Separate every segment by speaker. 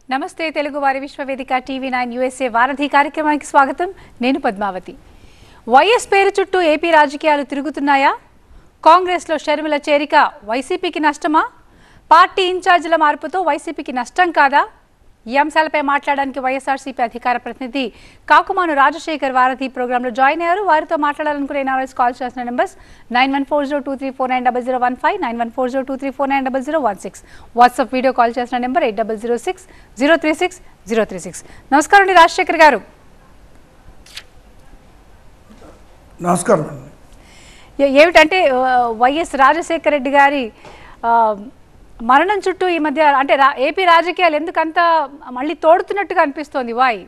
Speaker 1: నమస్తే తెలుగు వారి విశ్వవేదిక TV9 USA వారధి కార్యక్రమానికి స్వాగతం. నేను పద్మావతి. వైఎస్ పేరు చుట్టూ ఏపీ రాజకీయాలు తిరుగుతున్నాయా? కాంగ్రెస్లో షర్మిల చేరిక వైసీపీకి నష్టమా? పార్టీ ఇన్ఛార్జీల మార్పుతో వైసీపీకి నష్టం కాదా? ఈ అంశాలపై మాట్లాడడానికి వైఎస్ఆర్సీపీ అధికార ప్రతినిధి కాకుమాను రాజశేఖర్ వారధి ప్రోగ్రాంలో జాయిన్ అయ్యారు. వారితో మాట్లాడాలనుకునే ఎన్ఆర్ఐస్ కాల్ చేసిన నెంబర్స్ 914023490015, 914023490016. వాట్సాప్ వీడియో కాల్ చేసిన నెంబర్ 8006036036. నమస్కారం అండి రాజశేఖర్ గారు.
Speaker 2: నమస్కారం.
Speaker 1: ఏమిటంటే వైఎస్ రాజశేఖర రెడ్డి గారి మరణం చుట్టూ ఈ మధ్య అంటే ఏపీ రాజకీయాలు ఎందుకంత మళ్ళీ తోడుతున్నట్టుగా అనిపిస్తోంది? వాయ్?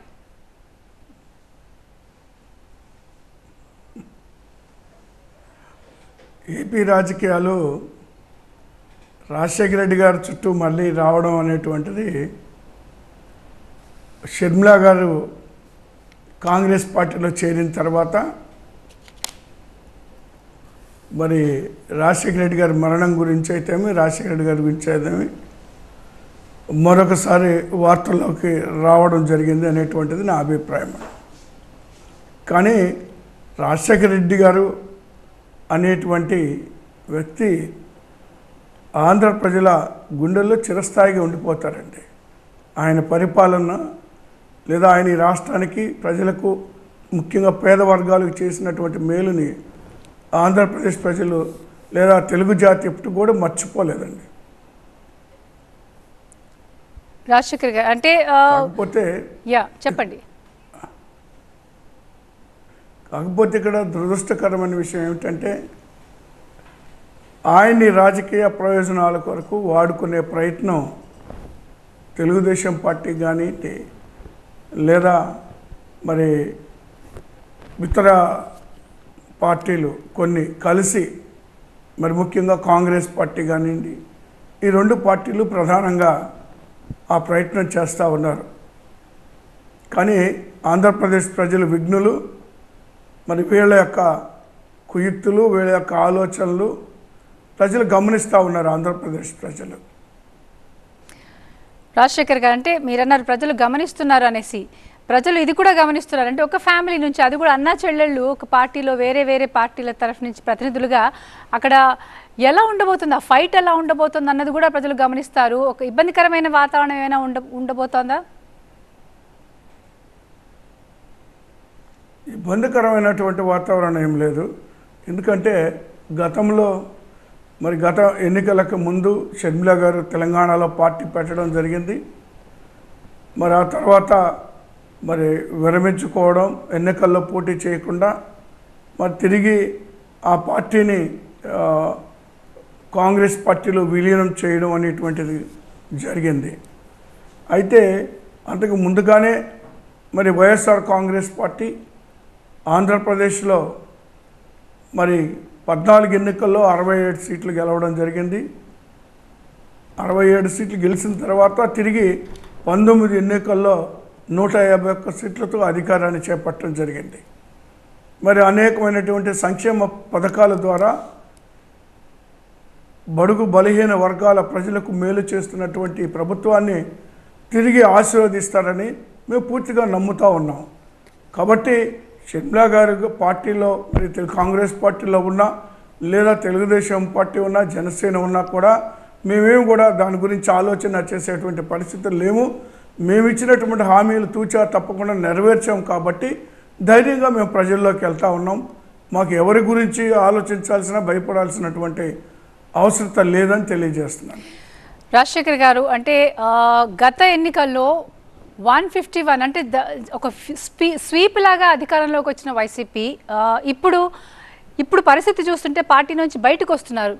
Speaker 2: ఏపీ రాజకీయాలు రాజశేఖర రెడ్డి గారి చుట్టూ మళ్ళీ రావడం అనేటువంటిది షర్మిల గారు కాంగ్రెస్ పార్టీలో చేరిన తర్వాత మరి రాజశేఖర రెడ్డి గారి మరణం గురించి అయితేమి రాజశేఖర రెడ్డి గారి గురించి అయితేమి మరొకసారి వార్తల్లోకి రావడం జరిగింది అనేటువంటిది నా అభిప్రాయం. కానీ రాజశేఖర రెడ్డి గారు అనేటువంటి వ్యక్తి ఆంధ్ర ప్రజల గుండెల్లో చిరస్థాయిగా ఉండిపోతారండి. ఆయన పరిపాలన లేదా ఆయన ఈ రాష్ట్రానికి ప్రజలకు ముఖ్యంగా పేద వర్గాలకు చేసినటువంటి మేలుని ఆంధ్రప్రదేశ్ ప్రజలు లేదా తెలుగు జాతి ఎప్పుడు కూడా మర్చిపోలేదండి.
Speaker 1: రాజశేఖర్ గారు అంటే
Speaker 2: కాకపోతే
Speaker 1: చెప్పండి.
Speaker 2: కాకపోతే ఇక్కడ దురదృష్టకరమైన విషయం ఏమిటంటే ఆయన్ని రాజకీయ ప్రయోజనాల కొరకు వాడుకునే ప్రయత్నం తెలుగుదేశం పార్టీ కానీ లేదా మరి ఇతర పార్టీలు కొన్ని కలిసి మరి ముఖ్యంగా కాంగ్రెస్ పార్టీ కానివ్వండి, ఈ రెండు పార్టీలు ప్రధానంగా ఆ ప్రయత్నం చేస్తూ ఉన్నారు. కానీ ఆంధ్రప్రదేశ్ ప్రజలు విఘ్నులు. మరి వీళ్ళ యొక్క కుయుక్తులు, వీళ్ళ యొక్క ఆలోచనలు ప్రజలు గమనిస్తూ ఉన్నారు. ఆంధ్రప్రదేశ్ ప్రజలు.
Speaker 1: రాజశేఖర్ గారు అంటే మీరన్నారు ప్రజలు గమనిస్తున్నారు అనేసి. ప్రజలు ఇది కూడా గమనిస్తున్నారు అంటే ఒక ఫ్యామిలీ నుంచి, అది కూడా అన్నా చెల్లెళ్ళు ఒక పార్టీలో వేరే వేరే పార్టీల తరఫు నుంచి ప్రతినిధులుగా అక్కడ ఎలా ఉండబోతుంది, ఆ ఫైట్ ఎలా ఉండబోతుంది అన్నది కూడా ప్రజలు గమనిస్తారు. ఒక ఇబ్బందికరమైన వాతావరణం ఏమైనా ఉండబోతోందా?
Speaker 2: ఇబ్బందికరమైనటువంటి వాతావరణం ఏం లేదు. ఎందుకంటే గతంలో మరి గత ఎన్నికలకు ముందు షర్మిల గారు తెలంగాణలో పార్టీ పెట్టడం జరిగింది. మరి ఆ తర్వాత మరి విరమించుకోవడం, ఎన్నికల్లో పోటీ చేయకుండా మరి తిరిగి ఆ పార్టీని కాంగ్రెస్ పార్టీలో విలీనం చేయడం అనేటువంటిది జరిగింది. అయితే అంతకు ముందుగానే మరి వైఎస్ఆర్ కాంగ్రెస్ పార్టీ ఆంధ్రప్రదేశ్లో మరి 14 ఎన్నికల్లో 67 సీట్లు గెలవడం జరిగింది. 67 సీట్లు గెలిచిన తర్వాత తిరిగి 19 ఎన్నికల్లో 151 సీట్లతో అధికారాన్ని చేపట్టడం జరిగింది. మరి అనేకమైనటువంటి సంక్షేమ పథకాల ద్వారా బడుగు బలహీన వర్గాల ప్రజలకు మేలు చేస్తున్నటువంటి ప్రభుత్వాన్ని తిరిగి ఆశీర్వదిస్తారని మేము పూర్తిగా నమ్ముతూ ఉన్నాం. కాబట్టి షర్మిల గారు పార్టీలో మరి కాంగ్రెస్ పార్టీలో ఉన్నా లేదా తెలుగుదేశం పార్టీ ఉన్నా జనసేన ఉన్నా కూడా మేమేం కూడా దాని గురించి ఆలోచన చేసేటువంటి పరిస్థితులు లేము. మేము ఇచ్చినటువంటి హామీలు తూచా తప్పకుండా నెరవేర్చాం. కాబట్టి ధైర్యంగా మేము ప్రజల్లోకి వెళ్తూ ఉన్నాం. మాకు ఎవరి గురించి ఆలోచించాల్సిన భయపడాల్సినటువంటి అవసరం లేదని తెలియజేస్తున్నాను.
Speaker 1: రాజశేఖర్ గారు అంటే గత ఎన్నికల్లో 151 అంటే ఒక స్వీప్ లాగా అధికారంలోకి వచ్చిన వైసీపీ ఇప్పుడు పరిస్థితి చూస్తుంటే పార్టీ నుంచి బయటకు వస్తున్నారు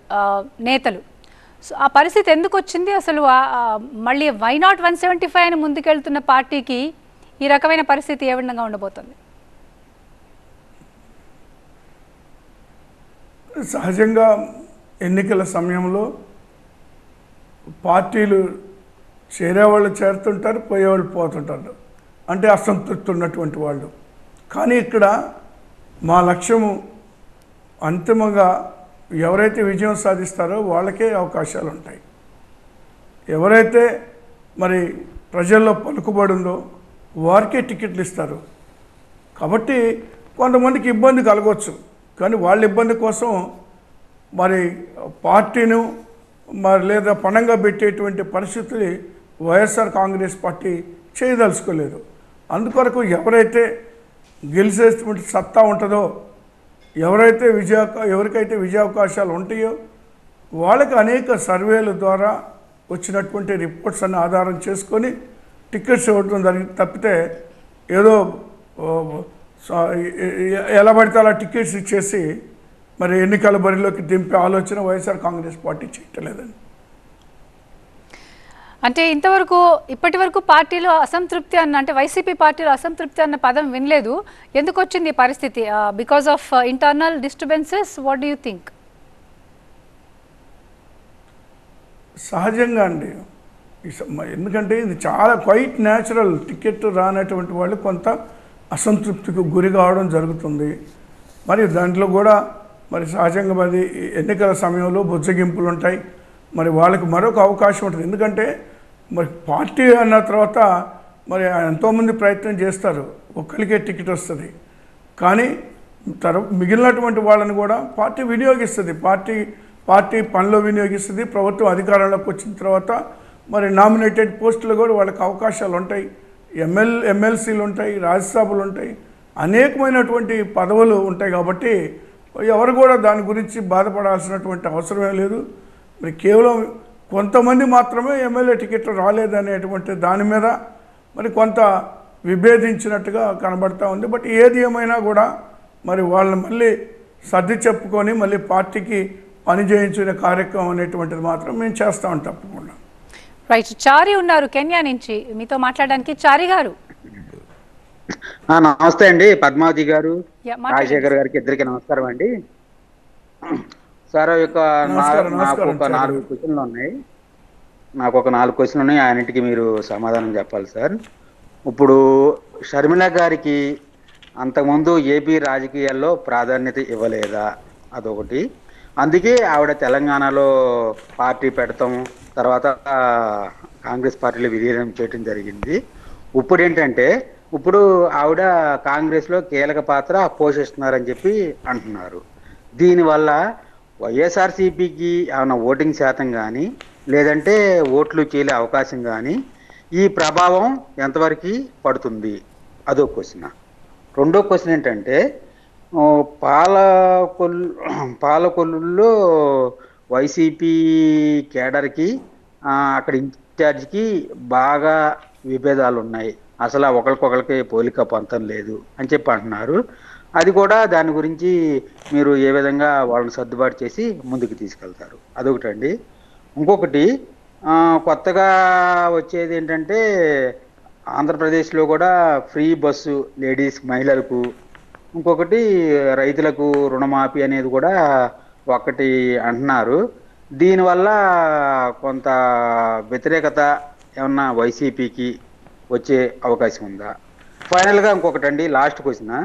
Speaker 1: నేతలు. సో ఆ పరిస్థితి ఎందుకు వచ్చింది అసలు? మళ్ళీ వై నాట్ 175 అని ముందుకెళ్తున్న పార్టీకి ఈ రకమైన పరిస్థితి ఏ విధంగా ఉండబోతుంది?
Speaker 2: సహజంగా ఎన్నికల సమయంలో పార్టీలు చేరేవాళ్ళు చేరుతుంటారు, పోయేవాళ్ళు పోతుంటారు. అంటే అసంతృప్తి ఉన్నటువంటి వాళ్ళు. కానీ ఇక్కడ మా లక్ష్యము అంతిమంగా ఎవరైతే విజయం సాధిస్తారో వాళ్ళకే అవకాశాలు ఉంటాయి. ఎవరైతే మరి ప్రజల్లో పలుకుబడి ఉందో వారికే టికెట్లు ఇస్తారు. కాబట్టి కొంతమందికి ఇబ్బంది కలగవచ్చు, కానీ వాళ్ళ ఇబ్బంది కోసం మరి పార్టీను మరి లేదా పణంగా పెట్టేటువంటి పరిస్థితి వైఎస్ఆర్ కాంగ్రెస్ పార్టీ చేయదలుచుకోలేదు. అందుకొరకు ఎవరైతే గెలిచేటువంటి సత్తా ఉంటుందో, ఎవరికైతే విజయావకాశాలు ఉంటాయో వాళ్ళకి అనేక సర్వేల ద్వారా వచ్చినటువంటి రిపోర్ట్స్ అన్ని ఆధారం చేసుకొని టికెట్స్ ఇవ్వడం జరిగింది తప్పితే ఏదో ఎలా పడితే అలా టికెట్స్ ఇచ్చేసి మరి ఎన్నికల బరిలోకి దింపే ఆలోచన వైఎస్ఆర్ కాంగ్రెస్ పార్టీ చేయట్లేదండి.
Speaker 1: అంటే ఇప్పటి వరకు పార్టీలో అసంతృప్తి అంటే వైసీపీ పార్టీలో అసంతృప్తి అన్న పదం వినలేదు. ఎందుకు వచ్చింది ఈ పరిస్థితి? Because of internal disturbances, what do you think?
Speaker 2: సహజంగా అండి, ఎందుకంటే ఇది చాలా క్వైట్ న్యాచురల్. టికెట్ రానటువంటి వాళ్ళు కొంత అసంతృప్తికి గురి కావడం జరుగుతుంది. మరి దాంట్లో కూడా మరి సహజంగా మరి ఎన్నికల సమయంలో బుజ్జగింపులు ఉంటాయి. మరి వాళ్ళకి మరొక అవకాశం ఉంటుంది. ఎందుకంటే మరి పార్టీ అన్న తర్వాత మరి ఎంతోమంది ప్రయత్నం చేస్తారు, ఒక్కరికే టికెట్ వస్తుంది. కానీ మిగిలినటువంటి వాళ్ళని కూడా పార్టీ వినియోగిస్తుంది. పార్టీ పనిలో వినియోగిస్తుంది. ప్రభుత్వం అధికారంలోకి వచ్చిన తర్వాత మరి నామినేటెడ్ పోస్టులు కూడా వాళ్ళకి అవకాశాలు ఉంటాయి. ఎమ్మెల్సీలు ఉంటాయి, రాజ్యసభలు ఉంటాయి, అనేకమైనటువంటి పదవులు ఉంటాయి. కాబట్టి ఎవరు కూడా దాని గురించి బాధపడాల్సినటువంటి అవసరమే లేదు. మరి కేవలం కొంతమంది మాత్రమే ఎమ్మెల్యే టికెట్లు రాలేదనేటువంటి దాని మీద మరి కొంత విభేదించినట్టుగా కనబడతా ఉంది. బట్ ఏది ఏమైనా కూడా మరి వాళ్ళని మళ్ళీ సర్ది చెప్పుకొని మళ్ళీ పార్టీకి పని చేయించిన కార్యక్రమం అనేటువంటిది మాత్రం మేము చేస్తామని తప్పకుండా.
Speaker 1: రైట్, చారి ఉన్నారు కెన్యా నుంచి, మీతో మాట్లాడడానికి. చారి గారు
Speaker 3: నమస్తే అండి. పద్మావతి గారు, రాజశేఖర్ గారికి ఇద్దరికి నమస్కారం అండి. సార్ నాకు ఒక 4 క్వశ్చన్లు ఉన్నాయి. ఆయనటికి మీరు సమాధానం చెప్పాలి సార్. ఇప్పుడు షర్మిల గారికి అంతకుముందు ఏపీ రాజకీయాల్లో ప్రాధాన్యత ఇవ్వలేదా? అదొకటి. అందుకే ఆవిడ తెలంగాణలో పార్టీ పెడతాం, తర్వాత కాంగ్రెస్ పార్టీలో విలీనం చేయడం జరిగింది. ఇప్పుడు ఏంటంటే ఆవిడ కాంగ్రెస్లో కీలక పాత్ర పోషిస్తున్నారని చెప్పి అంటున్నారు. దీనివల్ల వైఎస్ఆర్సీపీకి ఏమైనా ఓటింగ్ శాతం కానీ లేదంటే ఓట్లు చేయలే అవకాశం కానీ ఈ ప్రభావం ఎంతవరకు పడుతుంది? అదో క్వశ్చన్. రెండో క్వశ్చన్ ఏంటంటే పాలకొల్లులో వైసీపీ కేడర్కి అక్కడ ఇన్ఛార్జ్కి బాగా విభేదాలు ఉన్నాయి, అసలు ఒకరికొకరికి పోలిక పొంతం లేదు అని చెప్పి అంటున్నారు. అది కూడా దాని గురించి మీరు ఏ విధంగా వాళ్ళని సర్దుబాటు చేసి ముందుకు తీసుకెళ్తారు? అదొకటండి. ఇంకొకటి కొత్తగా వచ్చేది ఏంటంటే ఆంధ్రప్రదేశ్లో కూడా ఫ్రీ బస్సు లేడీస్ మహిళలకు, ఇంకొకటి రైతులకు రుణమాఫీ అనేది కూడా ఒకటి అంటున్నారు. దీనివల్ల కొంత వ్యతిరేకత ఏమన్నా వైసీపీకి వచ్చే అవకాశం ఉందా? ఫైనల్గా ఇంకొకటండి, లాస్ట్ క్వశ్చన్.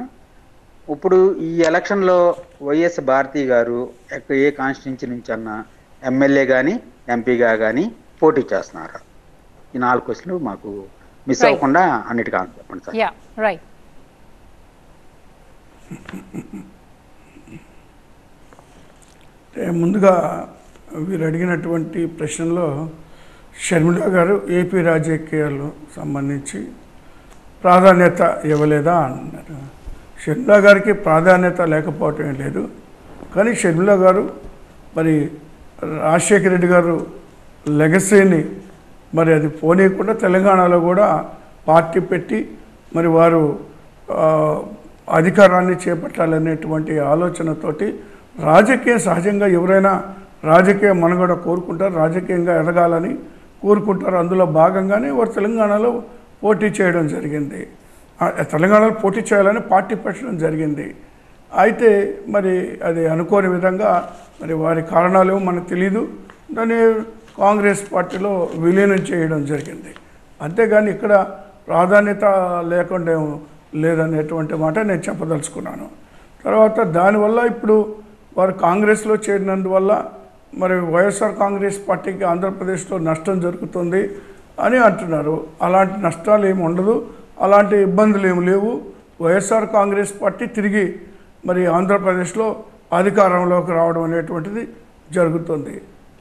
Speaker 3: ఇప్పుడు ఈ ఎలక్షన్లో వైఎస్ భారతి గారు ఏ కాన్స్టిట్యున్సీ నుంచి అన్నా ఎమ్మెల్యే కానీ ఎంపీగా కానీ పోటీ చేస్తున్నారు? ఈ 4 క్వశ్చన్లు మాకు మిస్ అవ్వకుండా అన్నిటికీ ఆన్సర్ చెప్పండి సార్.
Speaker 2: ముందుగా వీరు అడిగినటువంటి ప్రశ్నలో షర్మిల గారు ఏపీ రాజకీయాల్లో సంబంధించి ప్రాధాన్యత ఇవ్వలేదా అన్నారు. షర్మిల గారికి ప్రాధాన్యత లేకపోవటం లేదు. కానీ షర్మిల గారు మరి రాజశేఖర రెడ్డి గారు లెగసీని మరి అది పోనీయకుండా తెలంగాణలో కూడా పార్టీ పెట్టి మరి వారు అధికారాన్ని చేపట్టాలనేటువంటి ఆలోచనతోటి రాజకీయం సహజంగా ఎవరైనా రాజకీయ మనుగడ కోరుకుంటారు, రాజకీయంగా ఎదగాలని కోరుకుంటారు. అందులో భాగంగానే వారు తెలంగాణలో పోటీ చేయడం జరిగింది. తెలంగాణలో పోటీ చేయాలని పార్టీ పెట్టడం జరిగింది. అయితే మరి అది అనుకోని విధంగా మరి వారి కారణాలేమో మనకు తెలీదు, దాన్ని కాంగ్రెస్ పార్టీలో విలీనం చేయడం జరిగింది. అంతేగాని ఇక్కడ ప్రాధాన్యత లేకుండా లేదనేటువంటి మాట నేను చెప్పదలుచుకున్నాను. తర్వాత దానివల్ల ఇప్పుడు వారు కాంగ్రెస్లో చేరినందువల్ల మరి వైఎస్ఆర్ కాంగ్రెస్ పార్టీకి ఆంధ్రప్రదేశ్లో నష్టం జరుగుతుంది. అని అంటున్నారు. అలాంటి నష్టాలు ఏమి ఉండదు, అలాంటి ఇబ్బందులు ఏమి లేవు. వైఎస్ఆర్ కాంగ్రెస్ పార్టీ తిరిగి మరి ఆంధ్రప్రదేశ్లో అధికారంలోకి రావడం అనేటువంటిది జరుగుతుంది.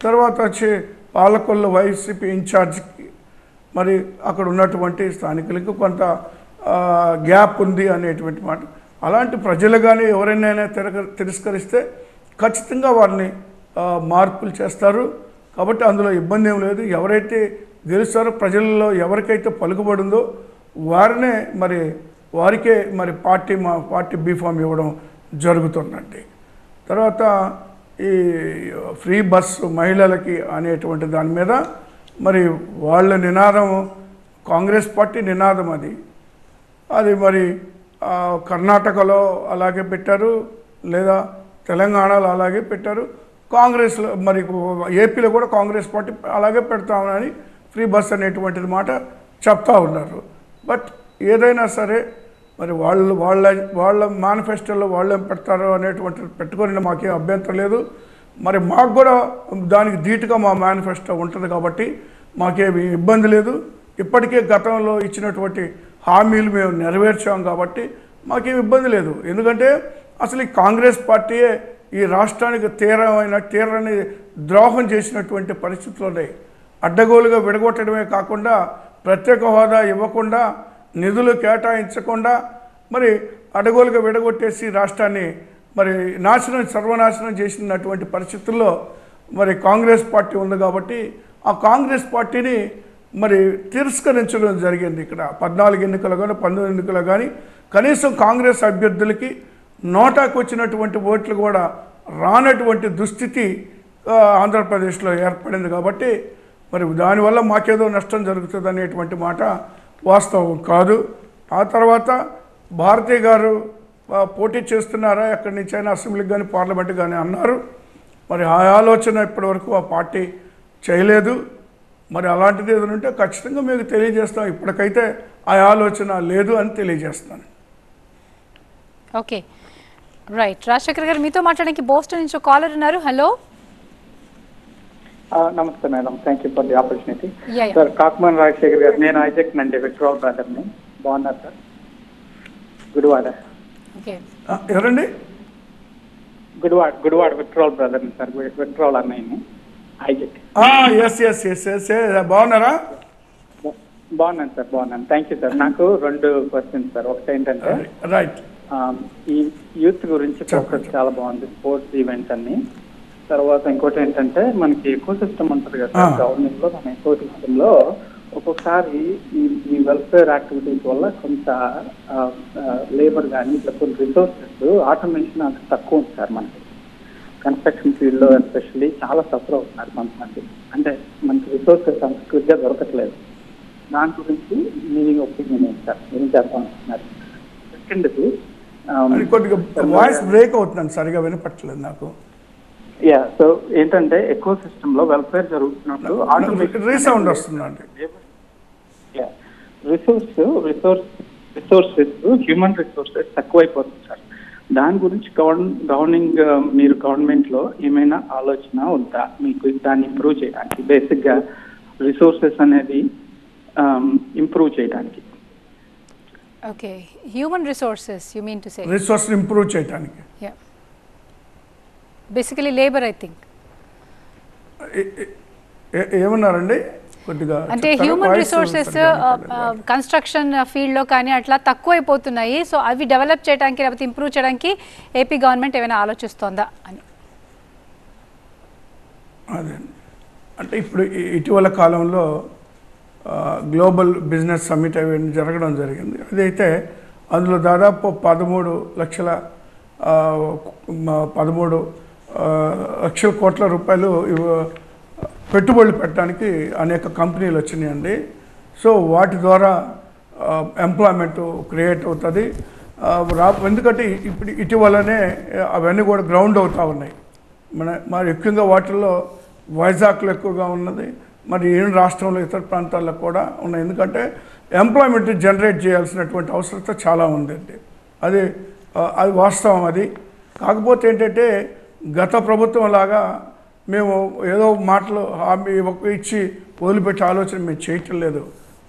Speaker 2: తర్వాత వచ్చి పాలకొల్లు వైసీపీ ఇన్ఛార్జ్కి మరి అక్కడ ఉన్నటువంటి స్థానికులకు కొంత గ్యాప్ ఉంది అనేటువంటి మాట. అలాంటి ప్రజలు కానీ ఎవరైనా తిరస్కరిస్తే ఖచ్చితంగా వారిని మార్పులు చేస్తారు. కాబట్టి అందులో ఇబ్బంది ఏం లేదు. ఎవరైతే గెలుస్తారో ప్రజల్లో ఎవరికైతే పలుకుబడిందో వారినే మరి వారికే మరి పార్టీ బీఫామ్ ఇవ్వడం జరుగుతుందండి. తర్వాత ఈ ఫ్రీ బస్సు మహిళలకి అనేటువంటి దాని మీద మరి వాళ్ళ నినాదం, కాంగ్రెస్ పార్టీ నినాదం అది మరి కర్ణాటకలో అలాగే పెట్టారు, లేదా తెలంగాణలో అలాగే పెట్టారు. కాంగ్రెస్లో మరి ఏపీలో కూడా కాంగ్రెస్ పార్టీ అలాగే పెడతామని ఫ్రీ బస్ అనేటువంటిది మాట చెప్తా ఉన్నారు. బట్ ఏదైనా సరే మరి వాళ్ళ మేనిఫెస్టోలో వాళ్ళు ఏం పెడతారో అనేటువంటిది పెట్టుకొని మాకేం అభ్యంతరం లేదు. మరి మాకు కూడా దానికి ధీటుగా మా మేనిఫెస్టో ఉంటుంది కాబట్టి మాకేమి ఇబ్బంది లేదు. ఇప్పటికే గతంలో ఇచ్చినటువంటి హామీలు మేము నెరవేర్చాం కాబట్టి మాకేం ఇబ్బంది లేదు. ఎందుకంటే అసలు ఈ కాంగ్రెస్ పార్టీయే ఈ రాష్ట్రానికి తీరని ద్రోహం చేసినటువంటి పరిస్థితులు ఉన్నాయి. అడ్డగోలుగా విడగొట్టడమే కాకుండా ప్రత్యేక హోదా ఇవ్వకుండా, నిధులు కేటాయించకుండా మరి అడ్డగోలుగా విడగొట్టేసి రాష్ట్రాన్ని మరి సర్వనాశనం చేసినటువంటి పరిస్థితుల్లో మరి కాంగ్రెస్ పార్టీ ఉంది. కాబట్టి ఆ కాంగ్రెస్ పార్టీని మరి తిరస్కరించడం జరిగింది. ఇక్కడ 14 ఎన్నికలు కానీ 19 ఎన్నికలు కానీ కనీసం కాంగ్రెస్ అభ్యర్థులకి నోటాకు వచ్చినటువంటి ఓట్లు కూడా రానటువంటి దుస్థితి ఆంధ్రప్రదేశ్లో ఏర్పడింది. కాబట్టి మరి దానివల్ల మాకేదో నష్టం జరుగుతుంది అనేటువంటి మాట వాస్తవం కాదు. ఆ తర్వాత భారతి గారు పోటీ చేస్తున్నారా ఎక్కడి నుంచైనా అసెంబ్లీకి కానీ పార్లమెంట్ కానీ అన్నారు. మరి ఆ ఆలోచన ఇప్పటివరకు ఆ పార్టీ చేయలేదు. మరి అలాంటిది ఏదైనా ఉంటే ఖచ్చితంగా మీకు తెలియజేస్తాం. ఇప్పటికైతే ఆ ఆలోచన లేదు అని తెలియజేస్తాను.
Speaker 1: Okay, right. రాజశేఖర్ గారు మీతో మాట్లాడడానికి బోస్టన్ నుంచి కాలర్ ఉన్నారు. హలో.
Speaker 4: నమస్తే madam, thank you for the opportunity. Sir Kakumanu Rajasekhar గారు, నేను ఐజక్ నండి విక్ట్రాల్ బ్రదర్ని. బాగున్నారు సార్? గుడివాడ.
Speaker 2: ఎవరండి?
Speaker 4: గుడివాడ విక్ట్రాల్ బ్రదర్ని సార్, విక్ట్రాల్ అన్నయ్యని. ఐజక్.
Speaker 2: బాగున్నారా?
Speaker 4: బాగున్నాను సార్, బాగున్నాను. Thank you sir. నాకు 2 క్వశ్చన్స్ సార్. ఒకటి ఏంటంటే
Speaker 2: రైట్,
Speaker 4: ఈ యూత్ గురించి ఫోకస్ చాలా బాగుంది, స్పోర్ట్స్ ఈవెంట్స్ అన్ని. తర్వాత ఇంకోటి ఏంటంటే మనకి ఎకో సిస్టమ్ ఉంటుంది కదా సార్ గవర్నమెంట్ లో. మన ఎకో సిస్టమ్ లో ఒక్కొక్కసారి ఈ వెల్ఫేర్ యాక్టివిటీస్ వల్ల కొంత లేబర్ కానీ ఇట్లా కొన్ని రిసోర్సెస్ ఆటోమేషన్ అంత తక్కువ ఉంది సార్. మనకి కన్స్ట్రక్షన్ ఫీల్డ్ లో ఎస్పెషల్లీ చాలా సఫర్ అవుతున్నారు కొంతమంది. అంటే మనకి రిసోర్సెస్ అంత క్విక్గా దొరకట్లేదు. దాని గురించి మీ ఒపీనియన్ ఏంటి సార్? ఏం చెప్పాలనుకుంటున్నారు? సెకండ్ది
Speaker 2: కొద్దిగా వాయిస్ బ్రేక్ అవుతుందండి, సరిగా వినపట్టలేదు నాకు.
Speaker 4: సో ఏంటంటే ఎకో సిస్టమ్ లో వెల్ఫేర్ జరుగుతున్నప్పుడు
Speaker 2: రీసౌండ్ వస్తుందండి.
Speaker 4: రిసోర్సెస్ హ్యూమన్ రిసోర్సెస్ తక్కువైపోతుంది సార్. దాని గురించి మీరు గవర్నమెంట్ లో ఏమైనా ఆలోచన ఉందా మీకు దాన్ని ఇంప్రూవ్ చేయడానికి? బేసిక్ గా రిసోర్సెస్ అనేది ఇంప్రూవ్ చేయడానికి.
Speaker 1: Okay, human resources you mean to say?
Speaker 2: Resource improve చేయడానికి.
Speaker 1: Basically labour I think.
Speaker 2: ఏమన్నారండి? కొద్దిగా
Speaker 1: అంటే హ్యూమన్ రిసోర్సెస్ కన్స్ట్రక్షన్ ఫీల్డ్లో కానీ అట్లా తక్కువైపోతున్నాయి. సో అవి డెవలప్ చేయడానికి లేకపోతే ఇంప్రూవ్ చేయడానికి ఏపీ గవర్నమెంట్ ఏమైనా ఆలోచిస్తోందా అని.
Speaker 2: అదే అంటే ఇప్పుడు ఇటీవల కాలంలో గ్లోబల్ బిజినెస్ సమ్మిట్ అవి జరగడం జరిగింది. అదైతే అందులో దాదాపు 13 లక్షల కోట్ల రూపాయలు పెట్టుబడులు పెట్టడానికి అనేక కంపెనీలు వచ్చినాయండి. సో వాటి ద్వారా ఎంప్లాయ్మెంట్ క్రియేట్ అవుతుంది. ఎందుకంటే ఇప్పుడు ఇటీవలనే అవన్నీ కూడా గ్రౌండ్ అవుతూ ఉన్నాయి. మరి ఎక్కువగా వాటిల్లో వైజాగ్లో ఎక్కువగా ఉన్నది, మరి ఏ రాష్ట్రంలో ఇతర ప్రాంతాల్లో కూడా ఉన్నాయి. ఎందుకంటే ఎంప్లాయ్మెంట్ జనరేట్ చేయాల్సినటువంటి అవసరత చాలా ఉందండి. అది వాస్తవం. అది కాకపోతే ఏంటంటే గత ప్రభుత్వం లాగా మేము ఏదో మాటలు హామీ ఇచ్చి వదిలిపెట్టే ఆలోచన మేము చేయటం లేదు.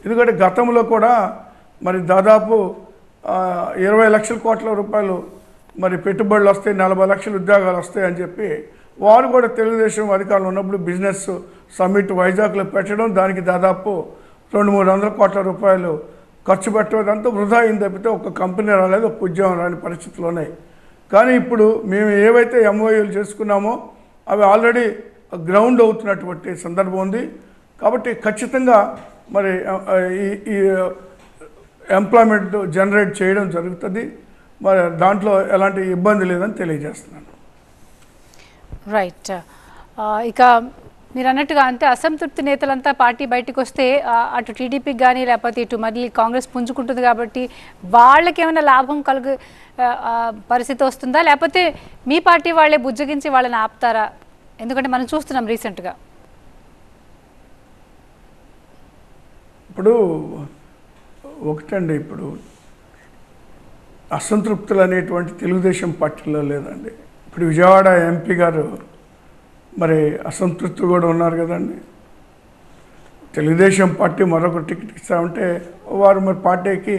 Speaker 2: ఎందుకంటే గతంలో కూడా మరి దాదాపు 20 లక్షల కోట్ల రూపాయలు మరి పెట్టుబడులు వస్తాయి, 40 లక్షల ఉద్యోగాలు వస్తాయి అని చెప్పి వారు కూడా తెలుగుదేశం అధికారంలో ఉన్నప్పుడు బిజినెస్ సమ్మిట్ వైజాగ్లో పెట్టడం, దానికి దాదాపు 200-300 కోట్ల రూపాయలు ఖర్చు పెట్టడంతో వృధా అయింది తప్పితే ఒక కంపెనీ రాలేదు, ఒక ఉద్యోగం రాని పరిస్థితులు ఉన్నాయి. కానీ ఇప్పుడు మేము ఏవైతే ఎంఓయూలు చేసుకున్నామో అవి ఆల్రెడీ గ్రౌండ్ అవుతున్నటువంటి సందర్భం ఉంది. కాబట్టి ఖచ్చితంగా మరి ఈ ఎంప్లాయ్మెంట్ జనరేట్ చేయడం జరుగుతుంది. మరి దాంట్లో ఎలాంటి ఇబ్బంది లేదని తెలియజేస్తున్నాను.
Speaker 1: రైట్. ఇక మీరు అన్నట్టుగా అంటే అసంతృప్తి నేతలంతా పార్టీ బయటకు వస్తే అటు టీడీపీకి కానీ లేకపోతే ఇటు మళ్ళీ కాంగ్రెస్ పుంజుకుంటుంది కాబట్టి వాళ్ళకి ఏమైనా లాభం పరిస్థితి వస్తుందా, లేకపోతే మీ పార్టీ వాళ్ళే బుజ్జగించి వాళ్ళని ఆపుతారా? ఎందుకంటే మనం చూస్తున్నాం రీసెంట్గా.
Speaker 2: ఇప్పుడు ఒకటండి, ఇప్పుడు అసంతృప్తులు అనేటువంటి తెలుగుదేశం పార్టీలో లేదండి. ఇప్పుడు విజయవాడ ఎంపీ గారు మరి అసంతృప్తులు కూడా ఉన్నారు కదండి. తెలుగుదేశం పార్టీ మరొక టికెట్ ఇస్తామంటే వారు మరి పార్టీకి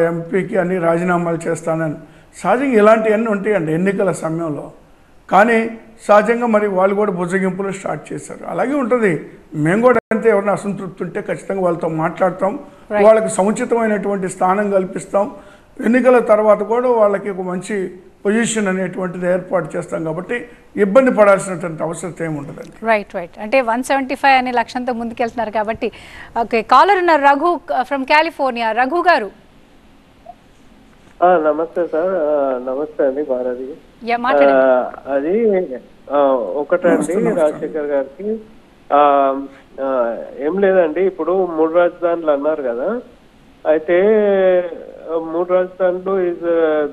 Speaker 2: ఎంపీకి అన్ని రాజీనామాలు చేస్తానని సహజంగా ఇలాంటివన్నీ ఉంటాయండి ఎన్నికల సమయంలో. కానీ సహజంగా మరి వాళ్ళు కూడా బుజ్జగింపులు స్టార్ట్ చేశారు. అలాగే ఉంటుంది. మేము కూడా అంతే, ఎవరైనా అసంతృప్తి ఉంటే ఖచ్చితంగా వాళ్ళతో మాట్లాడతాం, వాళ్ళకి సముచితమైనటువంటి స్థానం కల్పిస్తాం. ఎన్నికల తర్వాత కూడా వాళ్ళకి ఒక మంచి పొజిషన్ అనేటువంటిది ఏర్పాటు చేస్తాం. కాబట్టి ఇబ్బంది పడాల్సినటువంటి అవసరం ఏముంటుందండి.
Speaker 1: రైట్. అంటే 175 అనే లక్ష్యంతో ముందుకెళ్తున్నారు కాబట్టి. ఓకే, కాలర్ ఉన్నారు రఘు ఫ్రమ్ కాలిఫోర్నియా. రఘు గారు
Speaker 5: నమస్తే సార్. నమస్తే అండి భారతి. అది ఒకటండి రాజశేఖర్ గారికి ఏం లేదండి. ఇప్పుడు 3 రాజధానులు అన్నారు కదా, అయితే 3 రాజధానులు ఈజ్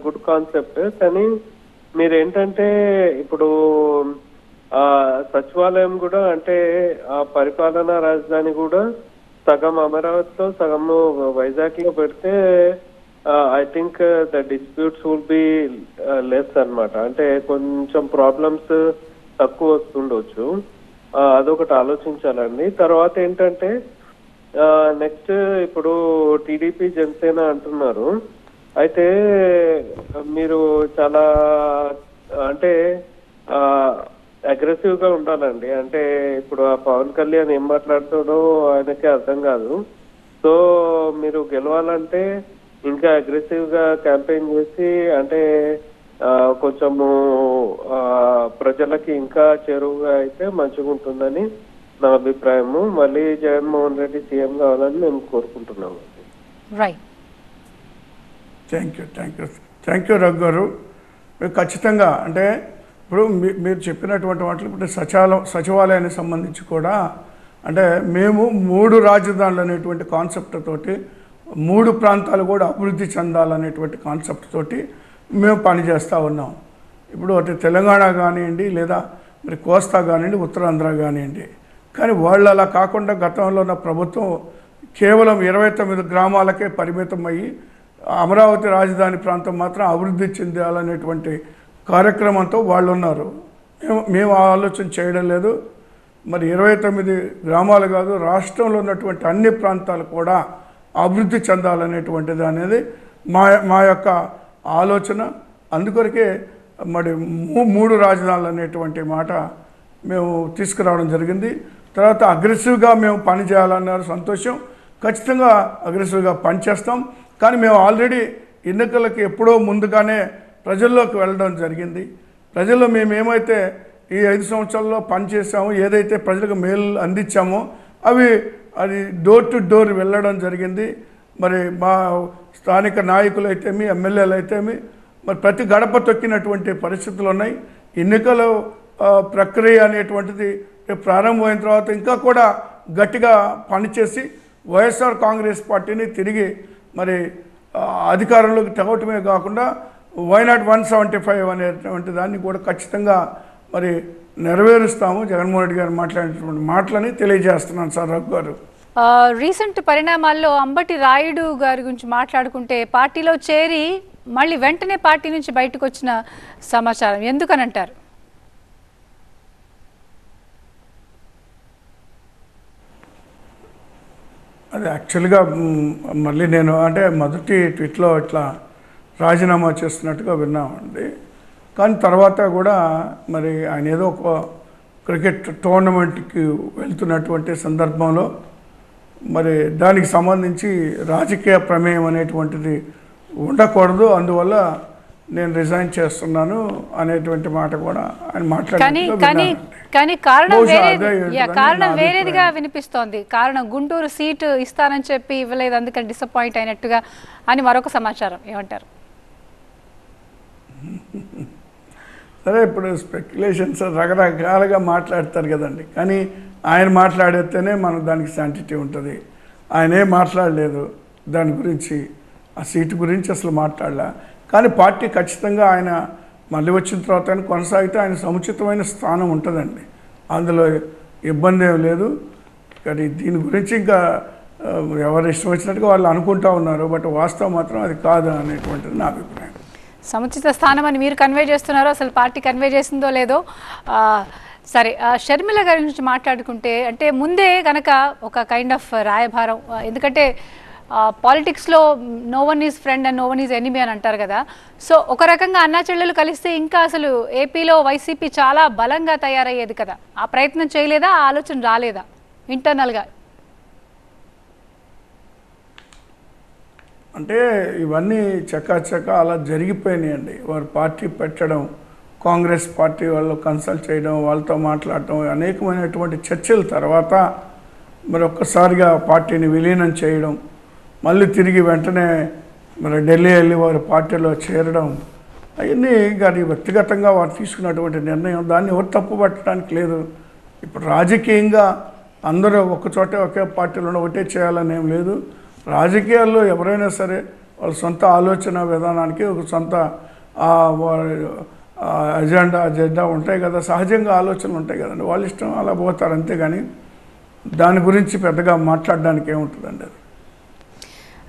Speaker 5: గుడ్ కాన్సెప్ట్. కానీ మీరేంటంటే ఇప్పుడు సచివాలయం కూడా అంటే ఆ పరిపాలనా రాజధాని కూడా సగం అమరావతిలో సగము వైజాగ్ లో పెడితే I think the disputes will be less అన్నమాట. అంటే కొంచెం ప్రాబ్లమ్స్ తక్కువ వస్తుండొచ్చు. అదొకటి ఆలోచించాలండి. తర్వాత ఏంటంటే నెక్స్ట్ ఇప్పుడు టీడీపీ జనసేన అంటున్నారు. అయితే మీరు చాలా అంటే అగ్రెసివ్ గా ఉండాలండి. అంటే ఇప్పుడు ఆ పవన్ కళ్యాణ్ ఏం మాట్లాడుతాడో ఆయనకే అర్థం కాదు. సో మీరు గెలవాలంటే ఇంకా అగ్రెసివ్ గా క్యాంపెయిన్ చేసి అంటే కొంచెము ప్రజలకి ఇంకా చేరువుగా అయితే మంచిగా ఉంటుందని నా అభిప్రాయము. మళ్ళీ జగన్మోహన్ రెడ్డి సీఎం కావాలని మేము కోరుకుంటున్నాము.
Speaker 1: రైట్.
Speaker 2: థ్యాంక్ యూ రఘు గారు. మీరు ఖచ్చితంగా అంటే ఇప్పుడు మీరు చెప్పినటువంటి వాటిలో ఇప్పుడు సచివాలయానికి సంబంధించి కూడా అంటే మేము 3 రాజధానులు అనేటువంటి కాన్సెప్ట్ తోటి 3 ప్రాంతాలు కూడా అభివృద్ధి చెందాలనేటువంటి కాన్సెప్ట్ తోటి మేము పనిచేస్తూ ఉన్నాం. ఇప్పుడు అటు తెలంగాణ కానివ్వండి, లేదా మరి కోస్తా కానివ్వండి, ఉత్తరాంధ్ర కానివ్వండి. కానీ వాళ్ళు అలా కాకుండా గతంలో ఉన్న ప్రభుత్వం కేవలం 29 గ్రామాలకే పరిమితం అయ్యి అమరావతి రాజధాని ప్రాంతం మాత్రం అభివృద్ధి చెందాలనేటువంటి కార్యక్రమంతో వాళ్ళు ఉన్నారు. మేము ఆలోచన చేయడం లేదు. మరి 29 గ్రామాలు కాదు, రాష్ట్రంలో ఉన్నటువంటి అన్ని ప్రాంతాలు కూడా అభివృద్ధి చెందాలనేటువంటిది అనేది మా యొక్క ఆలోచన. అందుకొరకే మరి 3 రాజధానులు అనేటువంటి మాట మేము తీసుకురావడం జరిగింది. తర్వాత అగ్రెసివ్గా మేము పనిచేయాలన్నారు, సంతోషం. ఖచ్చితంగా అగ్రెసివ్గా పనిచేస్తాం. కానీ మేము ఆల్రెడీ ఎన్నికలకు ఎప్పుడో ముందుగానే ప్రజల్లోకి వెళ్ళడం జరిగింది. ప్రజల్లో మేము ఏమైతే ఈ 5 సంవత్సరాల్లో పనిచేసామో, ఏదైతే ప్రజలకు మేలు అందించామో అది డోర్ టు డోర్ వెళ్ళడం జరిగింది. మరి మా స్థానిక నాయకులు అయితేమి, ఎమ్మెల్యేలు అయితేమి మరి ప్రతి గడప తొక్కినటువంటి పరిస్థితులు ఉన్నాయి. ఎన్నికల ప్రక్రియ అనేటువంటిది ప్రారంభమైన తర్వాత ఇంకా కూడా గట్టిగా పనిచేసి వైఎస్ఆర్ కాంగ్రెస్ పార్టీని తిరిగి మరి అధికారంలోకి తేవటమే కాకుండా వైనాట్ 175 అనేటువంటి దాన్ని కూడా ఖచ్చితంగా మరి నెరవేరుస్తాము. జగన్మోహన్ రెడ్డి గారు మాట్లాడినటువంటి మాటలని తెలియజేస్తున్నాను సార్ రఘు గారు.
Speaker 1: రీసెంట్ పరిణామాల్లో అంబటి రాయుడు గారి గురించి మాట్లాడుకుంటే పార్టీలో చేరి మళ్ళీ వెంటనే పార్టీ నుంచి బయటకు వచ్చిన సమాచారం, ఎందుకనంటారు?
Speaker 2: అది యాక్చువల్గా మళ్ళీ నేను అంటే మొదటి ట్వీట్లో ఇట్లా రాజీనామా చేస్తున్నట్టుగా విన్నామండి. కానీ తర్వాత కూడా మరి ఆయన ఏదో ఒక క్రికెట్ టోర్నమెంట్కి వెళ్తున్నటువంటి సందర్భంలో మరి దానికి సంబంధించి రాజకీయ ప్రమేయం అనేటువంటిది ఉండకూడదు, అందువల్ల నేను రిజైన్ చేస్తున్నాను అనేటువంటి మాట కూడా ఆయన
Speaker 1: కానీ కారణం వేరేదిగా వినిపిస్తోంది. కారణం గుంటూరు సీటు ఇస్తానని చెప్పి ఇవ్వలేదు, అందుకని డిసప్పాయింట్ అయినట్టుగా అని మరొక సమాచారం. ఏమంటారు?
Speaker 2: సరే, ఇప్పుడు స్పెక్యులేషన్స్ రకరకాలుగా మాట్లాడతారు కదండి. కానీ ఆయన మాట్లాడితేనే మనకు దానికి శాంటిటీ ఉంటుంది. ఆయనే మాట్లాడలేదు దాని గురించి, ఆ సీటు గురించి అసలు మాట్లాడలే. కానీ పార్టీ ఖచ్చితంగా ఆయన మళ్ళీ వచ్చిన తర్వాత ఆయన కొనసాగితే ఆయన సముచితమైన స్థానం ఉంటుందండి, అందులో ఇబ్బంది ఏం లేదు. కానీ దీని గురించి ఇంకా ఎవరు ఇష్టం వచ్చినట్టుగా వాళ్ళు అనుకుంటా ఉన్నారు, బట్ వాస్తవం మాత్రం అది కాదు అనేటువంటిది నా అభిప్రాయం.
Speaker 1: సముచిత స్థానం అని మీరు కన్వే చేస్తున్నారో, అసలు పార్టీ కన్వే చేసిందో లేదో. సరే, షర్మిల గారి నుంచి మాట్లాడుకుంటే, అంటే ముందే కనుక ఒక కైండ్ ఆఫ్ రాయభారం, ఎందుకంటే పాలిటిక్స్లో no one is friend and no one is enemy అని అంటారు కదా. సో ఒక రకంగా అన్నా చెల్లెలు కలిస్తే ఇంకా అసలు ఏపీలో వైసీపీ చాలా బలంగా తయారయ్యేది కదా. ఆ ప్రయత్నం చేయలేదా? ఆ ఆలోచన రాలేదా ఇంటర్నల్గా?
Speaker 2: అంటే ఇవన్నీ చకాచక అలా జరిగిపోయినాయండి. వారు పార్టీ పెట్టడం, కాంగ్రెస్ పార్టీ వాళ్ళు కన్సల్ట్ చేయడం, వాళ్ళతో మాట్లాడటం, అనేకమైనటువంటి చర్చల తర్వాత మరి ఒక్కసారిగా పార్టీని విలీనం చేయడం, మళ్ళీ తిరిగి వెంటనే మరి ఢిల్లీ వెళ్ళి వారి పార్టీలో చేరడం, అవన్నీ కానీ వ్యక్తిగతంగా వారు తీసుకున్నటువంటి నిర్ణయం, దాన్ని ఎవరు తప్పు పట్టడానికి లేదు. ఇప్పుడు రాజకీయంగా అందరూ ఒక్కచోటే ఒకే పార్టీలో ఒకటే చేయాలని ఏం లేదు. రాజకీయాల్లో ఎవరైనా సరే వాళ్ళ సొంత ఆలోచన విధానానికి ఒక సొంత అజెండా ఉంటాయి కదా, సహజంగా ఆలోచనలు ఉంటాయి కదండి, వాళ్ళ ఇష్టం అలా పోతారు. అంతేగాని దాని గురించి పెద్దగా మాట్లాడడానికి ఏముంటుందండి అది.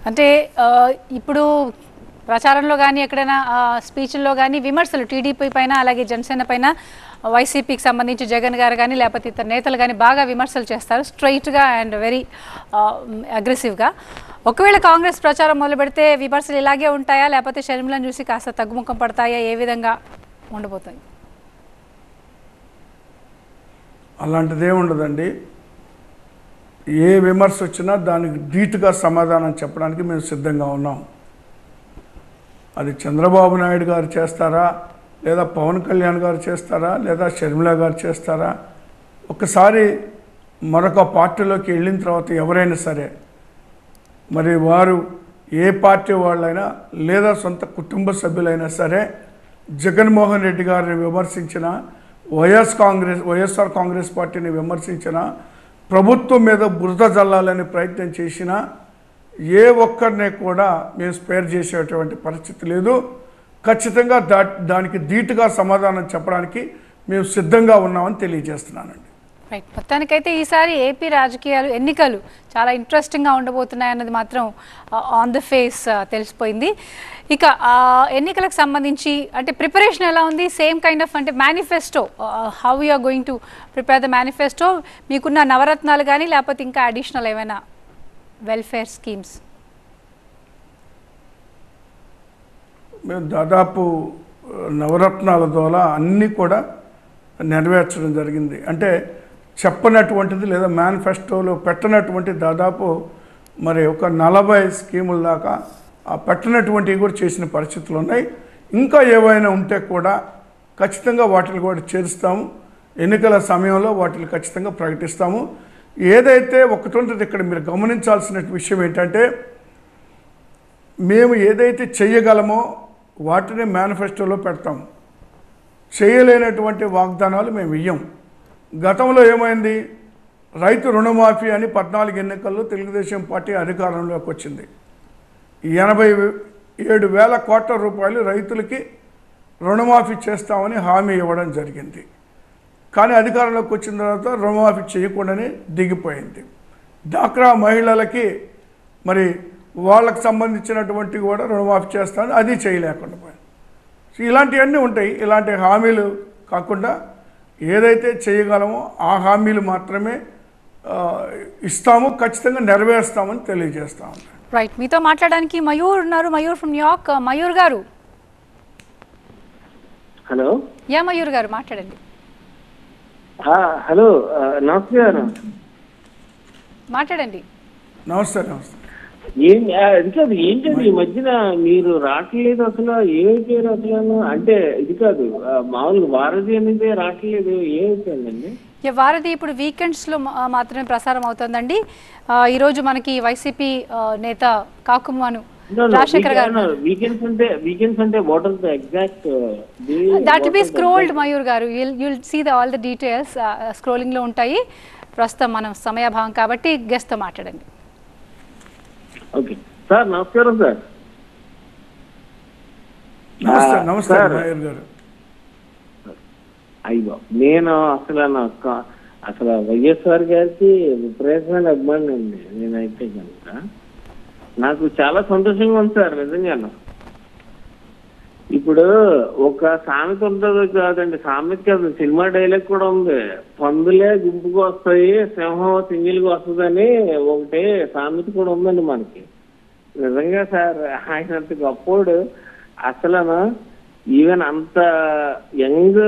Speaker 1: అంటే ఇప్పుడు ప్రచారంలో కానీ ఎక్కడైనా స్పీచ్ల్లో కానీ విమర్శలు టీడీపీ పైన అలాగే జనసేన పైన వైసీపీకి సంబంధించి జగన్ గారు కానీ లేకపోతే ఇతర నేతలు కానీ బాగా విమర్శలు చేస్తారు, స్ట్రైట్గా అండ్ వెరీ అగ్రెసివ్గా. ఒకవేళ కాంగ్రెస్ ప్రచారం మొదలు పెడితే విమర్శలు ఇలాగే ఉంటాయా, లేకపోతే షర్మిలను చూసి కాస్త తగ్గుముఖం పడతాయా? ఏ విధంగా ఉండబోతాయి?
Speaker 2: అలాంటిదే ఉండదండి. ఏ విమర్శ వచ్చినా దానికి ధీటుగా సమాధానం చెప్పడానికి మేము సిద్ధంగా ఉన్నాం. అది చంద్రబాబు నాయుడు గారు చేస్తారా, లేదా పవన్ కళ్యాణ్ గారు చేస్తారా, లేదా షర్మిల గారు చేస్తారా, ఒకసారి మరొక పార్టీలోకి వెళ్ళిన తర్వాత ఎవరైనా సరే మరి వారు ఏ పార్టీ వాళ్ళైనా లేదా సొంత కుటుంబ సభ్యులైనా సరే జగన్మోహన్ రెడ్డి గారిని విమర్శించిన, వైఎస్ఆర్ కాంగ్రెస్ పార్టీని విమర్శించిన, ప్రభుత్వం మీద బురద జల్లాలని ప్రయత్నం చేసినా ఏ ఒక్కరిని కూడా మేము స్పేర్ చేసేటువంటి పరిస్థితి లేదు. ఖచ్చితంగా దానికి ధీటుగా సమాధానం చెప్పడానికి మేము సిద్ధంగా ఉన్నామని తెలియజేస్తున్నానండి.
Speaker 1: రైట్, మొత్తానికైతే ఈసారి ఏపీ రాజకీయాలు, ఎన్నికలు చాలా ఇంట్రెస్టింగ్గా ఉండబోతున్నాయి అన్నది మాత్రం ఆన్ ద ఫేస్ తెలిసిపోయింది. ఇక ఎన్నికలకు సంబంధించి అంటే ప్రిపరేషన్ ఎలా ఉంది? సేమ్ కైండ్ ఆఫ్ అంటే manifesto, how you are going to prepare the manifesto? మీకున్న నవరత్నాలు కానీ లేకపోతే ఇంకా అడిషనల్ ఏమైనా వెల్ఫేర్ స్కీమ్స్?
Speaker 2: మేము దాదాపు నవరత్నాల ద్వారా అన్నీ కూడా నెరవేర్చడం జరిగింది. అంటే చెప్పనటువంటిది లేదా మేనిఫెస్టోలో పెట్టనటువంటి దాదాపు మరి ఒక 40 స్కీముల దాకా పెట్టనటువంటివి కూడా చేసిన పరిస్థితులు ఉన్నాయి. ఇంకా ఏవైనా ఉంటే కూడా ఖచ్చితంగా వాటిని కూడా చేరుస్తాము. ఎన్నికల సమయంలో వాటిని ఖచ్చితంగా ప్రకటిస్తాము. ఏదైతే ఒకటి ఉంటుంది ఇక్కడ మీరు గమనించాల్సిన విషయం ఏంటంటే, మేము ఏదైతే చేయగలమో వాటిని మేనిఫెస్టోలో పెడతాము. చేయలేనటువంటి వాగ్దానాలు మేము ఇయ్యం. గతంలో ఏమైంది? రైతు రుణమాఫీ అని 14 ఎన్నికల్లో తెలుగుదేశం పార్టీ అధికారంలోకి వచ్చింది. 87,000 కోట్ల రూపాయలు రైతులకి రుణమాఫీ చేస్తామని హామీ ఇవ్వడం జరిగింది. కానీ అధికారంలోకి వచ్చిన తర్వాత రుణమాఫీ చేయకుండానే దిగిపోయింది. డ్వాక్రా మహిళలకి మరి వాళ్ళకు సంబంధించినటువంటి కూడా రుణమాఫీ చేస్తామని అది చేయలేకుండా పోయింది. సో ఇలాంటివన్నీ ఉంటాయి. ఇలాంటి హామీలు కాకుండా ఏదైతే చేయగలమో ఆ హామీలు మాత్రమే ఇస్తాము, ఖచ్చితంగా నెరవేరుస్తామని తెలియజేస్తాము.
Speaker 1: రైట్, మీతో మాట్లాడడానికి మయూర్ ఉన్నారు. Mayur from New York. మయూర్ గారు.
Speaker 6: హలో.
Speaker 1: యా మయూర్ గారు మాట్లాడండి.
Speaker 6: హలో, నమస్కారం.
Speaker 1: మాట్లాడండి.
Speaker 2: నమస్తే. నమస్తే.
Speaker 6: కాదు, ఏంటండి ఈ మధ్యన మీరు రావట్లేదు, అసలు ఏమైపోయారు అసలు? అంటే ఇది కాదు, మామూలుగా వారధి అనేది రావట్లేదు, ఏమైపోయిందండి?
Speaker 1: వారధి ఇప్పుడు వీకెండ్స్లో మాత్రమే ప్రసారం అవుతుందండి. ఈరోజు మనకి వైసీపీ నేత కాకుమాను రాజశేఖర్ గారు.
Speaker 6: వీకెండ్స్ అంటే what are the exact?
Speaker 1: That will be scrolled Mayur గారు. You'll see all the details scrolling లో ఉంటాయి. ప్రస్తుతం మనం సమయాభావం కాబట్టి గెస్ట్ తో మాట్లాడండి.
Speaker 6: ఓకే సార్, నమస్కారం సార్.
Speaker 2: నమస్తే మయూర్ గారు.
Speaker 6: అయ్యో, నేను అసలు వైఎస్ఆర్ గారికి విపరీతమైన అభిమాని అండి. నేనైతే కనుక నాకు చాలా సంతోషంగా ఉంది సార్, నిజంగాను. ఇప్పుడు ఒక సామెత ఉంటుంది కాదండి, సామెత కాదు, సినిమా డైలాగ్ కూడా ఉంది. పందులే గుంపుకు వస్తాయి, సింహం సింగిల్గా వస్తుందని ఒకటి సామెత కూడా ఉందండి మనకి. నిజంగా సార్, ఆయన అంత గొప్పోడు. అసలు ఈవెన్ అంత యంగ్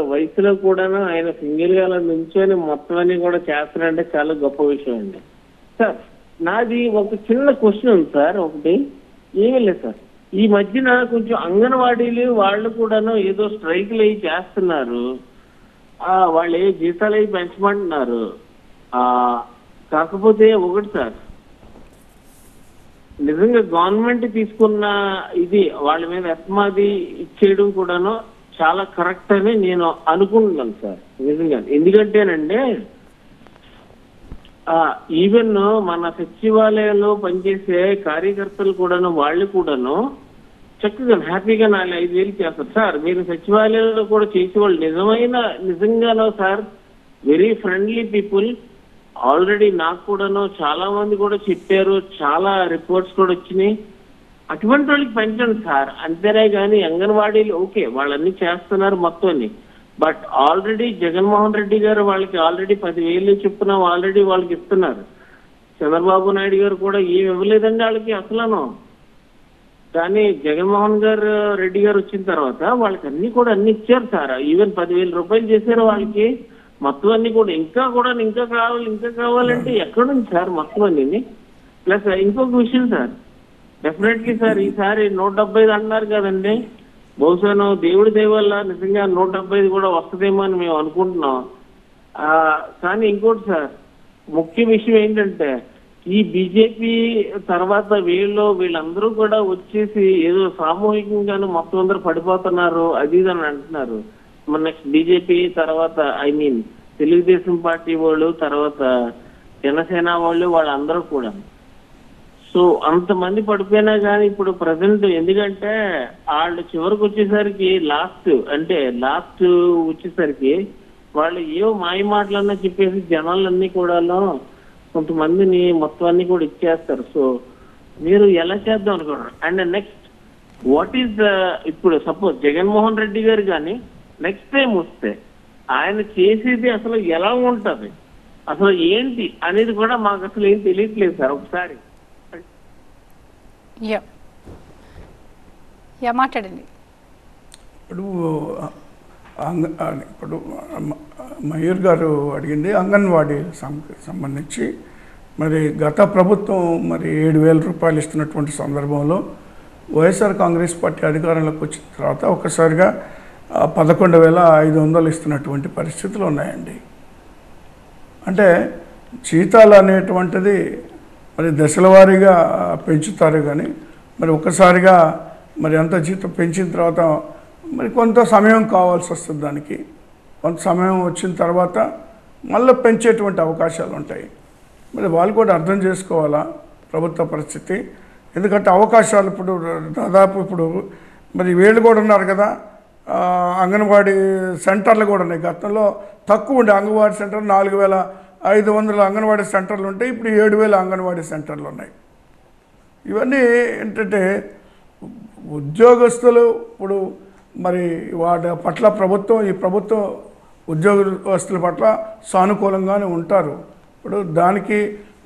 Speaker 6: వయసులో కూడాను ఆయన సింగిల్ గా నుంచొని మొత్తం అన్ని కూడా చేస్తారంటే చాలా గొప్ప విషయం అండి. సార్, నాది ఒక చిన్న క్వశ్చన్ ఉంది సార్. ఒకటి ఏమీ లేదు సార్, ఈ మధ్యన కొంచెం అంగన్వాడీలు వాళ్ళు కూడాను ఏదో స్ట్రైక్లు అవి చేస్తున్నారు. వాళ్ళు ఏ జీతాలు అవి పెంచమంటున్నారు. కాకపోతే ఒకటి సార్, నిజంగా గవర్నమెంట్ తీసుకున్న ఇది వాళ్ళ మీద ఎస్మాది ఇచ్చేయడం కూడాను చాలా కరెక్ట్ అని నేను అనుకుంటున్నాను సార్, నిజంగా. ఎందుకంటేనండి, ఈవెన్ మన సచివాలయంలో పనిచేసే కార్యకర్తలు కూడాను వాళ్ళు కూడాను చక్కగా హ్యాపీగా 4-5 వేలు చేస్తారు సార్. మీరు సచివాలయంలో కూడా చేసేవాళ్ళు నిజంగానో sir, very friendly people. Already నాకు కూడాను చాలా మంది కూడా చెప్పారు, చాలా రిపోర్ట్స్ కూడా వచ్చినాయి. అటువంటి వాళ్ళకి పెంచండి సార్, అంతేనే కానీ అంగన్వాడీలు ఓకే వాళ్ళన్నీ చేస్తున్నారు మొత్తం అన్ని. బట్ ఆల్రెడీ జగన్మోహన్ రెడ్డి గారు వాళ్ళకి ఆల్రెడీ 10,000 చొప్పున ఆల్రెడీ వాళ్ళకి ఇస్తున్నారు. చంద్రబాబు నాయుడు గారు కూడా ఏమి ఇవ్వలేదండి వాళ్ళకి అసలు. కానీ జగన్మోహన్ రెడ్డి గారు వచ్చిన తర్వాత వాళ్ళకి అన్ని ఇచ్చారు సార్. ఈవెన్ 10,000 రూపాయలు చేశారు వాళ్ళకి మొత్తం అన్ని కూడా. ఇంకా కావాలంటే ఎక్కడ నుంచి సార్ మొత్తం అన్ని. ప్లస్ ఇంకొక విషయం సార్, డెఫినెట్లీ సార్ ఈసారి 175 అన్నారు కదండి. బహుశా దేవుడి దయ వల్ల నిజంగా 175 కూడా వస్తుందేమో అని మేము అనుకుంటున్నాం. కానీ ఇంకోటి సార్, ముఖ్య విషయం ఏంటంటే, ఈ బీజేపీ తర్వాత వీళ్ళందరూ కూడా వచ్చేసి ఏదో సామూహికంగాను మొత్తం అందరూ పడిపోతున్నారు అది ఇది అని అంటున్నారు. మన నెక్స్ట్ బీజేపీ తర్వాత తెలుగుదేశం పార్టీ వాళ్ళు, తర్వాత జనసేన వాళ్ళు, వాళ్ళందరూ కూడా. సో అంతమంది పడిపోయినా కానీ ఇప్పుడు ప్రజెంట్ ఎందుకంటే వాళ్ళు చివరికి వచ్చేసరికి లాస్ట్ వచ్చేసరికి వాళ్ళు ఏవో మాయ మాటలన్నా చెప్పేసి జనాలన్నీ కూడా కొంతమందిని మొత్తం అన్ని కూడా ఇచ్చేస్తారు. సో మీరు ఎలా చేద్దాం అనుకున్నారు? అండ్ నెక్స్ట్ వాట్ ఈస్ ఇప్పుడు సపోజ్ జగన్మోహన్ రెడ్డి గారు కానీ నెక్స్ట్ టైం వస్తే ఆయన చేసేది అసలు ఎలా ఉంటది, అసలు ఏంటి అనేది కూడా మాకు అసలు ఏం తెలియట్లేదు సార్. ఒకసారి
Speaker 1: మాట్లాడండి.
Speaker 2: ఇప్పుడు మయూర్ గారు అడిగింది అంగన్వాడీ సంబంధించి. మరి గత ప్రభుత్వం 7,000 రూపాయలు ఇస్తున్నటువంటి సందర్భంలో వైఎస్ఆర్ కాంగ్రెస్ పార్టీ అధికారంలోకి వచ్చిన తర్వాత ఒక్కసారిగా 11,500 ఇస్తున్నటువంటి పరిస్థితులు ఉన్నాయండి. అంటే జీతాలు అనేటువంటిది దశల వారీగా పెంచుతారు, కానీ ఒక్కసారిగా అంత జీతం పెంచిన తర్వాత కొంత సమయం కావాల్సి వస్తుంది. దానికి కొంత సమయం వచ్చిన తర్వాత మళ్ళీ పెంచేటువంటి అవకాశాలు ఉంటాయి. వాళ్ళు కూడా అర్థం చేసుకోవాలా ప్రభుత్వ పరిస్థితి. ఎందుకంటే అవకాశాలు ఇప్పుడు దాదాపు వీళ్ళు కూడా ఉన్నారు కదా, అంగన్వాడీ సెంటర్లు కూడా ఉన్నాయి. గతంలో తక్కువ ఉండే అంగన్వాడీ సెంటర్ 4,500 అంగన్వాడీ సెంటర్లు ఉంటాయి, ఇప్పుడు 7,000 అంగన్వాడీ సెంటర్లు ఉన్నాయి. ఇవన్నీ ఏంటంటే ఉద్యోగస్తులు ఇప్పుడు వాటి పట్ల ఈ ప్రభుత్వం ఉద్యోగస్తుల పట్ల సానుకూలంగానే ఉంటారు. ఇప్పుడు దానికి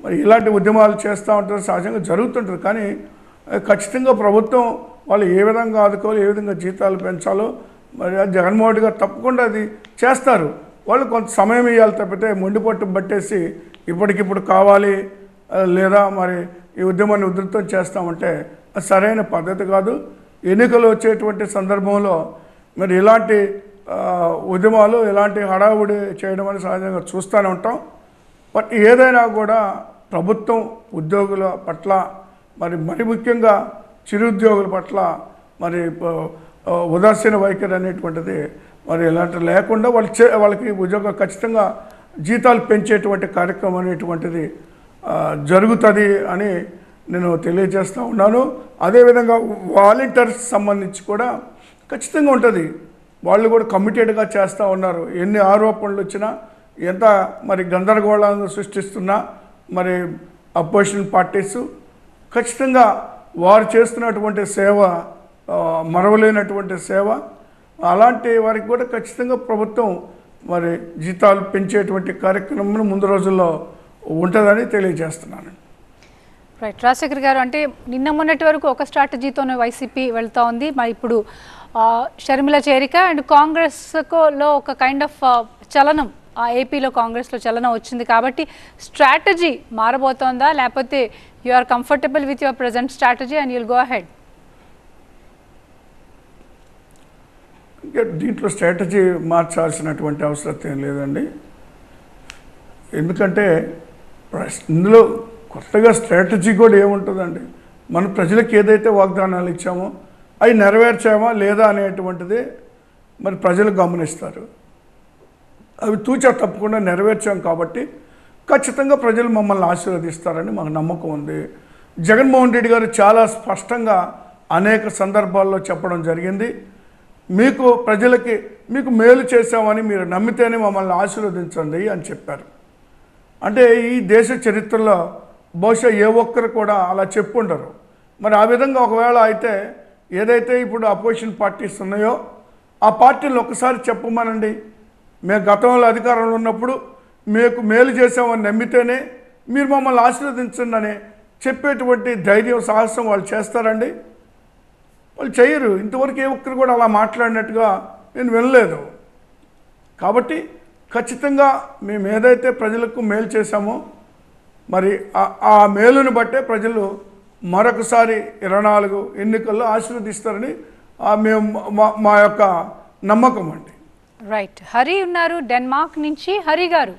Speaker 2: మరి ఇలాంటి ఉద్యమాలు చేస్తూ ఉంటారు, సహజంగా జరుగుతుంటుంది. కానీ ఖచ్చితంగా ప్రభుత్వం వాళ్ళు ఏ విధంగా ఆదుకోవాలి, ఏ విధంగా జీతాలు పెంచాలో మరి జగన్మోహన్ రెడ్డి గారు తప్పకుండా అది చేస్తారు. వాళ్ళు కొంత సమయం ఇవ్వాలి తప్పితే మొండిపట్టు పట్టేసి ఇప్పటికిప్పుడు కావాలి లేదా మరి ఈ ఉద్యమాన్ని ఉధృతం చేస్తామంటే అది సరైన పద్ధతి కాదు. ఎన్నికలు వచ్చేటువంటి సందర్భంలో మరి ఇలాంటి ఉద్యమాలు ఇలాంటి హడావుడి చేయడం అనేది సహజంగా చూస్తూనే ఉంటాం. బట్ ఏదైనా కూడా ప్రభుత్వం ఉద్యోగుల పట్ల మరి ముఖ్యంగా చిరుద్యోగుల పట్ల మరి ఉదాసీన వైఖరి అనేటువంటిది మరి ఇలాంటి లేకుండా వాళ్ళకి ఉద్యోగం ఖచ్చితంగా జీతాలు పెంచేటువంటి కార్యక్రమం అనేటువంటిది జరుగుతుంది అని నేను తెలియజేస్తూ ఉన్నాను. అదేవిధంగా వాలంటీర్స్ సంబంధించి కూడా ఖచ్చితంగా ఉంటుంది. వాళ్ళు కూడా కమిటెడ్గా చేస్తూ ఉన్నారు. ఎన్ని ఆరోపణలు వచ్చినా ఎంత మరి గందరగోళాలను సృష్టిస్తున్నా మరి అపోజిషన్ పార్టీస్ ఖచ్చితంగా వారు చేస్తున్నటువంటి సేవ మరవలేనటువంటి సేవ. అలాంటి వారికి కూడా ఖచ్చితంగా ప్రభుత్వం మరి జీతాలు పెంచేటువంటి కార్యక్రమం ముందు రోజుల్లో ఉంటుందని తెలియజేస్తున్నాను.
Speaker 1: రైట్ రాజశేఖర్ గారు, అంటే నిన్న మొన్నటి వరకు ఒక స్ట్రాటజీతోనే వైసీపీ వెళ్తూ ఉంది. మరి ఇప్పుడు షర్మిల చేరిక అండ్ కాంగ్రెస్లో ఒక కైండ్ ఆఫ్ చలనం, ఏపీలో కాంగ్రెస్లో చలనం వచ్చింది కాబట్టి స్ట్రాటజీ మారబోతోందా, లేకపోతే you are comfortable with your present strategy and you'll go ahead?
Speaker 2: ఇంకా దీంట్లో స్ట్రాటజీ మార్చాల్సినటువంటి అవసరం ఏం లేదండి. ఎందుకంటే ఇందులో కొత్తగా స్ట్రాటజీ కూడా ఏముంటుందండి. మన ప్రజలకు ఏదైతే వాగ్దానాలు ఇచ్చామో అవి నెరవేర్చామా లేదా అనేటువంటిది మరి ప్రజలు గమనిస్తారు. అవి తూచా తప్పకుండా నెరవేర్చాం కాబట్టి ఖచ్చితంగా ప్రజలు మమ్మల్ని ఆశీర్వదిస్తారని మాకు నమ్మకం ఉంది. జగన్మోహన్ రెడ్డి గారు చాలా స్పష్టంగా అనేక సందర్భాల్లో చెప్పడం జరిగింది. ప్రజలకి మీకు మేలు చేశామని మీరు నమ్మితేనే మమ్మల్ని ఆశీర్వదించండి అని చెప్పారు. అంటే ఈ దేశ చరిత్రలో బహుశా ఏ ఒక్కరు కూడా అలా చెప్పుండరు. మరి ఆ విధంగా ఒకవేళ అయితే ఏదైతే ఇప్పుడు అపోజిషన్ పార్టీస్ ఉన్నాయో ఆ పార్టీలను ఒకసారి చెప్పమనండి. మేము గతంలో అధికారంలో ఉన్నప్పుడు మీకు మేలు చేసామని నమ్మితేనే మీరు మమ్మల్ని ఆశీర్వదించండి అని చెప్పేటువంటి ధైర్యం సాహసం వాళ్ళు చేస్తారండి? వాళ్ళు చేయరు. ఇంతవరకు ఏ ఒక్కరు కూడా అలా మాట్లాడినట్టుగా నేను వినలేదు. కాబట్టి ఖచ్చితంగా మేము ఏదైతే ప్రజలకు మేలు చేశామో మరి ఆ మేలుని బట్టే ప్రజలు మరొకసారి 24 ఎన్నికల్లో ఆశీర్వదిస్తారని మేము మా యొక్క నమ్మకం అండి.
Speaker 1: రైట్. హరి ఉన్నారు డెన్మార్క్ నుంచి. హరి గారు.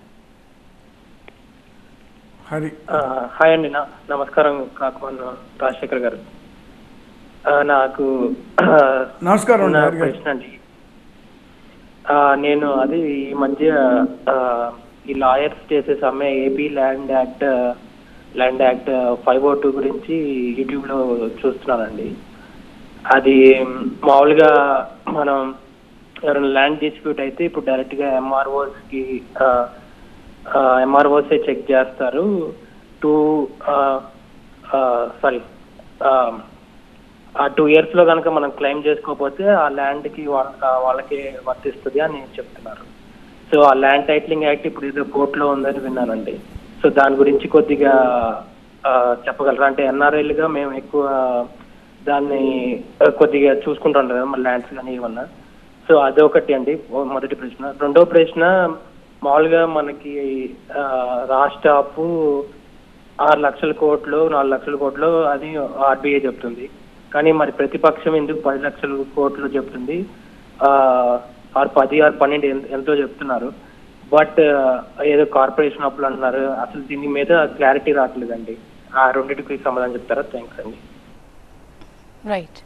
Speaker 7: హాయ్ అండి. నమస్కారం కాకమన్న రాజశేఖర్ గారు. నాకు
Speaker 2: నమస్కారం
Speaker 7: ప్రశ్న అండి. నేను అది ఈ మధ్య ఈ లాయర్స్ చేసే సమ్మె ఏపీ ల్యాండ్ యాక్ట్ 502 గురించి యూట్యూబ్ లో చూస్తున్నానండి. అది మామూలుగా మనం ఎవరైనా ల్యాండ్ డిస్ప్యూట్ అయితే ఇప్పుడు డైరెక్ట్ గా ఎంఆర్ఓసే చెక్ చేస్తారు. ఆ 2 years లో కనుక మనం క్లెయిమ్ చేసుకోకపోతే ఆ ల్యాండ్ కి వాళ్ళకి వర్తిస్తుంది అని చెప్తున్నారు. సో ఆ ల్యాండ్ టైటిలింగ్ యాక్ట్ ఇప్పుడు ఏదో కోర్టులో ఉందని విన్నానండి. సో దాని గురించి కొద్దిగా చెప్పగలరా? అంటే ఎన్ఆర్ఐలుగా మేము ఎక్కువ దాన్ని కొద్దిగా చూసుకుంటాం కదా మన ల్యాండ్స్ కానీ ఏమన్నా. సో అదొకటి అండి మొదటి ప్రశ్న. రెండో ప్రశ్న, మామూలుగా మనకి రాష్ట్ర అప్పు 6 లక్షల కోట్లు 4 లక్షల కోట్లు అని ఆర్బీఐ చెప్తుంది. కానీ మరి ప్రతిపక్షం ఎందుకు 10 లక్షల కోట్లు చెప్తుంది, 10 or 12 ఎంతో చెప్తున్నారు. బట్ ఏదో కార్పొరేషన్ అప్పులు అంటున్నారు. అసలు దీని మీద క్లారిటీ రావట్లేదండి. ఆ రెండింటికి సమాధానం చెప్తారా? థ్యాంక్స్ అండి.
Speaker 1: రైట్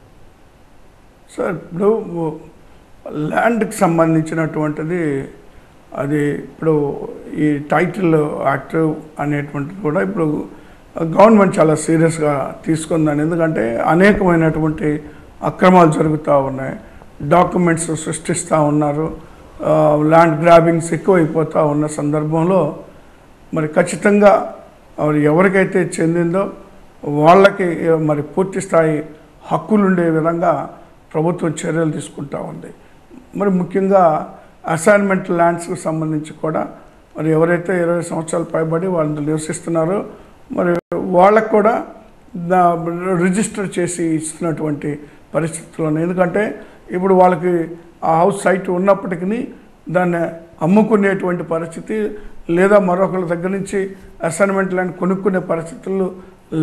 Speaker 2: సార్, ఇప్పుడు ల్యాండ్కి సంబంధించినటువంటిది అది ఇప్పుడు ఈ టైటిల్ యాక్ట్ అనేటువంటిది కూడా ఇప్పుడు గవర్నమెంట్ చాలా సీరియస్గా తీసుకుందని. ఎందుకంటే అనేకమైనటువంటి అక్రమాలు జరుగుతూ ఉన్నాయి, డాక్యుమెంట్స్ సృష్టిస్తూ ఉన్నారు, ల్యాండ్ గ్రాబింగ్స్ ఎక్కువైపోతూ ఉన్న సందర్భంలో మరి ఖచ్చితంగా ఎవరికైతే చెందిందో వాళ్ళకి మరి పూర్తి స్థాయి హక్కులుండే విధంగా ప్రభుత్వం చర్యలు తీసుకుంటూ ఉంది. మరి ముఖ్యంగా అసైన్మెంట్ ల్యాండ్స్కి సంబంధించి కూడా మరి ఎవరైతే 20 సంవత్సరాలు పైబడి వాళ్ళు నివసిస్తున్నారో మరి వాళ్ళకు కూడా రిజిస్టర్ చేసి ఇస్తున్నటువంటి పరిస్థితుల్లో, ఎందుకంటే ఇప్పుడు వాళ్ళకి ఆ హౌస్ సైట్ ఉన్నప్పటికీ దాన్ని అమ్ముకునేటువంటి పరిస్థితి లేదా మరొకరి దగ్గర నుంచి అసైన్మెంట్ ల్యాండ్ కొనుక్కునే పరిస్థితులు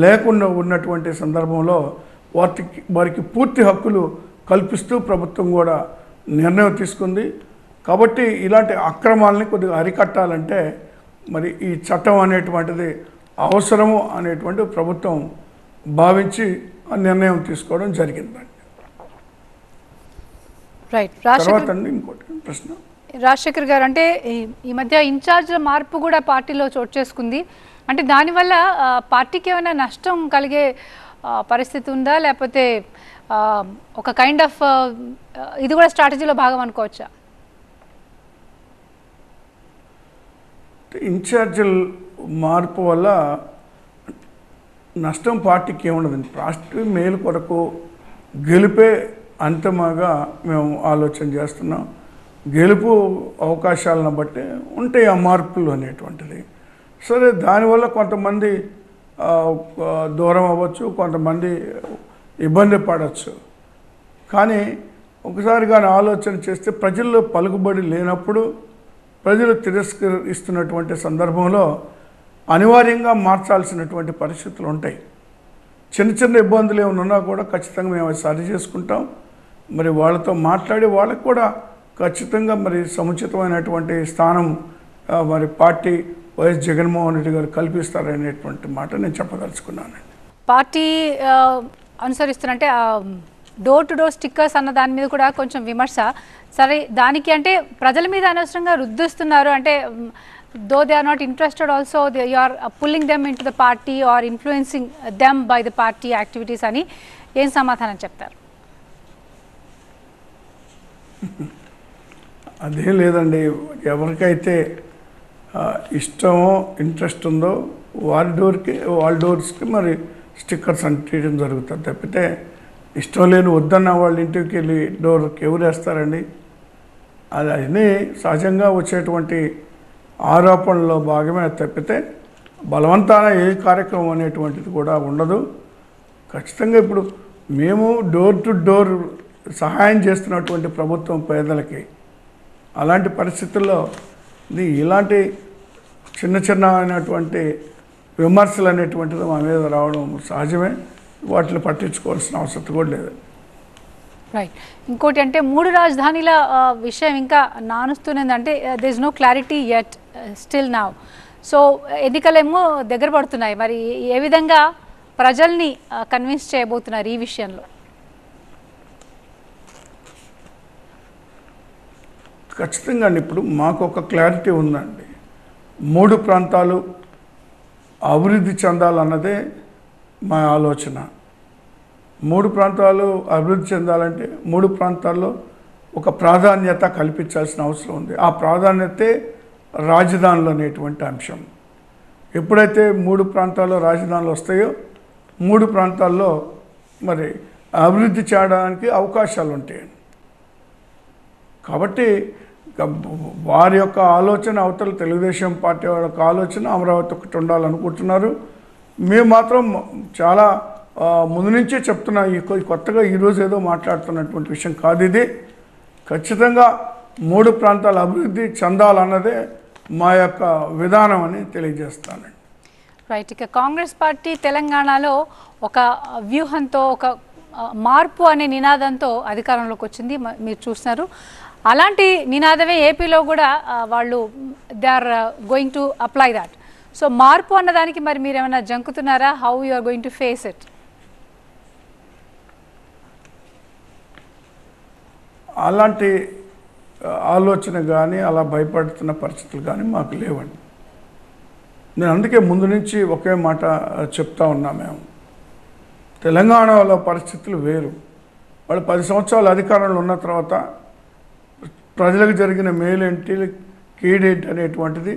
Speaker 2: లేకుండా ఉన్నటువంటి సందర్భంలో వారికి పూర్తి హక్కులు కల్పిస్తూ ప్రభుత్వం కూడా నిర్ణయం తీసుకుంది. కాబట్టి ఇలాంటి అక్రమాలని కొద్దిగా అరికట్టాలంటే మరి ఈ చట్టం అనేటువంటిది అవసరము అనేటువంటి ప్రభుత్వం భావించి ఆ నిర్ణయం తీసుకోవడం జరిగిందండి.
Speaker 1: రైట్.
Speaker 2: తర్వాత ఇంకోటి ప్రశ్న
Speaker 1: రాజశేఖర్ గారు, అంటే ఈ మధ్య ఇన్ఛార్జ్ల మార్పు కూడా పార్టీలో చోటు చేసుకుంది. అంటే దానివల్ల పార్టీకి ఏమైనా నష్టం కలిగే పరిస్థితి ఉందా, లేకపోతే ఒక కైండ్ ఆఫ్ ఇది కూడా స్ట్రాటజీలో భాగం అనుకోవచ్చా?
Speaker 2: ఇన్ఛార్జీల మార్పు వల్ల నష్టం పార్టీకి ఏముండదండి. పార్టీ మేలు కొరకు గెలిపే అంతిమంగా మేము ఆలోచన చేస్తున్నాం. గెలుపు అవకాశాలను బట్టి ఉంటాయి ఆ మార్పులు అనేటువంటిది. సరే, దానివల్ల కొంతమంది దూరం అవ్వచ్చు, కొంతమంది ఇబ్బంది పడవచ్చు. కానీ ఒకసారి కానీ ఆలోచన చేస్తే ప్రజల్లో పలుకుబడి లేనప్పుడు, ప్రజలు తిరస్కరిస్తున్నటువంటి సందర్భంలో అనివార్యంగా మార్చాల్సినటువంటి పరిస్థితులు ఉంటాయి. చిన్న చిన్న ఇబ్బందులు ఏమైనా ఉన్నా కూడా ఖచ్చితంగా మేము అవి సరి చేసుకుంటాం. మరి వాళ్ళతో మాట్లాడి వాళ్ళకు కూడా ఖచ్చితంగా మరి సముచితమైనటువంటి స్థానం మరి పార్టీ వైఎస్ జగన్మోహన్ రెడ్డి గారు కల్పిస్తారనేటువంటి మాట నేను చెప్పదలుచుకున్నానండి.
Speaker 1: పార్టీ అనుసరిస్తున్నంటే డోర్ టు డోర్ స్టిక్కర్స్ అన్న దాని మీద కూడా కొంచెం విమర్శ. సరే, దానికి అంటే ప్రజల మీద అనవసరంగా రుద్దుస్తున్నారు. అంటే though they are not interested also you are pulling them into the party or influencing them by the party activities అని ఏం సమాధానం చెప్తారు?
Speaker 2: అదేం లేదండి. ఎవరికైతే ఇష్టమో ఇంట్రెస్ట్ ఉందో వాళ్ళ డోర్స్కి మరి స్టిక్కర్స్ అంటించడం జరుగుతుంది తప్పితే ఇష్టం లేని వద్దన్న వాళ్ళ ఇంటికి వెళ్ళి డోర్కి ఎవరు వేస్తారండి? అది సహజంగా వచ్చేటువంటి ఆరోపణలో భాగమే తప్పితే బలవంతాన ఏ కార్యక్రమం అనేటువంటిది కూడా ఉండదు. ఖచ్చితంగా ఇప్పుడు మేము డోర్ టు డోర్ సహాయం చేస్తున్నటువంటి ప్రభుత్వం పేదలకి. అలాంటి పరిస్థితుల్లో ఇలాంటి చిన్న చిన్న అయినటువంటి విమర్శలు అనేటువంటిది మా మీద రావడం సహజమే. వాటిని పట్టించుకోవాల్సిన అవసరం కూడా లేదు.
Speaker 1: రైట్. ఇంకోటి అంటే 3 రాజధానుల విషయం ఇంకా నానుస్తున్నదంటే there is no clarity yet still now. So ఎన్నికలేమో దగ్గర పడుతున్నాయి. మరి ఏ విధంగా ప్రజల్ని కన్విన్స్ చేయబోతున్నారు ఈ విషయంలో?
Speaker 2: ఖచ్చితంగా అండి. ఇప్పుడు మాకు ఒక క్లారిటీ ఉందండి. 3 ప్రాంతాలు అభివృద్ధి చెందాలన్నదే మా ఆలోచన. 3 ప్రాంతాలు అభివృద్ధి చెందాలంటే 3 ప్రాంతాల్లో ఒక ప్రాధాన్యత కల్పించాల్సిన అవసరం ఉంది. ఆ ప్రాధాన్యతే రాజధానులు అనేటువంటి అంశం. ఎప్పుడైతే 3 ప్రాంతాల్లో రాజధానులు వస్తాయో 3 ప్రాంతాల్లో మరి అభివృద్ధి చేయడానికి అవకాశాలు ఉంటాయి. కాబట్టి వారి యొక్క ఆలోచన, అవతల తెలుగుదేశం పార్టీ వాళ్ళ యొక్క ఆలోచన అమరావతి ఒకటి ఉండాలనుకుంటున్నారు. మేము మాత్రం చాలా ముందు నుంచే చెప్తున్నా, కొత్తగా ఈరోజు ఏదో మాట్లాడుతున్నటువంటి విషయం కాదు ఇది. ఖచ్చితంగా 3 ప్రాంతాల అభివృద్ధి చెందాలన్నదే మా యొక్క విధానం అని తెలియజేస్తానండి.
Speaker 1: రైట్. ఇక కాంగ్రెస్ పార్టీ తెలంగాణలో ఒక వ్యూహంతో, ఒక మార్పు అనే నినాదంతో అధికారంలోకి వచ్చింది. మీరు చూస్తున్నారు. అలాంటి నినాదమే ఏపీలో కూడా వాళ్ళు they are going to apply that. So మార్పు అన్నదానికి మరి మీరు ఏమైనా జంకుతున్నారా? How you are going to face it?
Speaker 2: అలాంటి ఆలోచన కానీ అలా భయపడుతున్న పరిస్థితులు కానీ మాకు లేవండి. నేను అందుకే ముందు నుంచి ఒకే మాట చెప్తా ఉన్నా, మేము తెలంగాణలో పరిస్థితులు వేరు. వాళ్ళు 10 సంవత్సరాలు అధికారంలో ఉన్న తర్వాత ప్రజలకు జరిగిన మేలేంటి, కీడేంటి అనేటువంటిది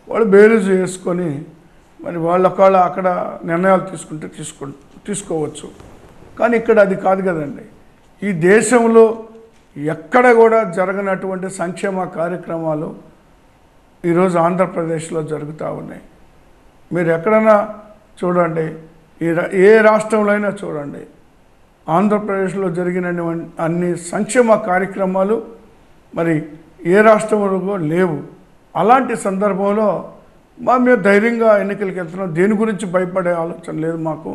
Speaker 2: వాళ్ళు బేరీజు చేసుకొని మరి వాళ్ళ అక్కడ నిర్ణయాలు తీసుకోవచ్చు. కానీ ఇక్కడ అది కాదు కదండి. ఈ దేశంలో ఎక్కడ కూడా జరగనటువంటి సంక్షేమ కార్యక్రమాలు ఈరోజు ఆంధ్రప్రదేశ్లో జరుగుతూ ఉన్నాయి. మీరు ఎక్కడైనా చూడండి, ఏ రాష్ట్రంలో అయినా చూడండి, ఆంధ్రప్రదేశ్లో జరిగిన అన్ని సంక్షేమ కార్యక్రమాలు మరి ఏ రాష్ట్రంలో లేవు. అలాంటి సందర్భంలో మేము ధైర్యంగా ఎన్నికలకు వెళ్తున్నాం. దేని గురించి భయపడే ఆలోచన లేదు మాకు.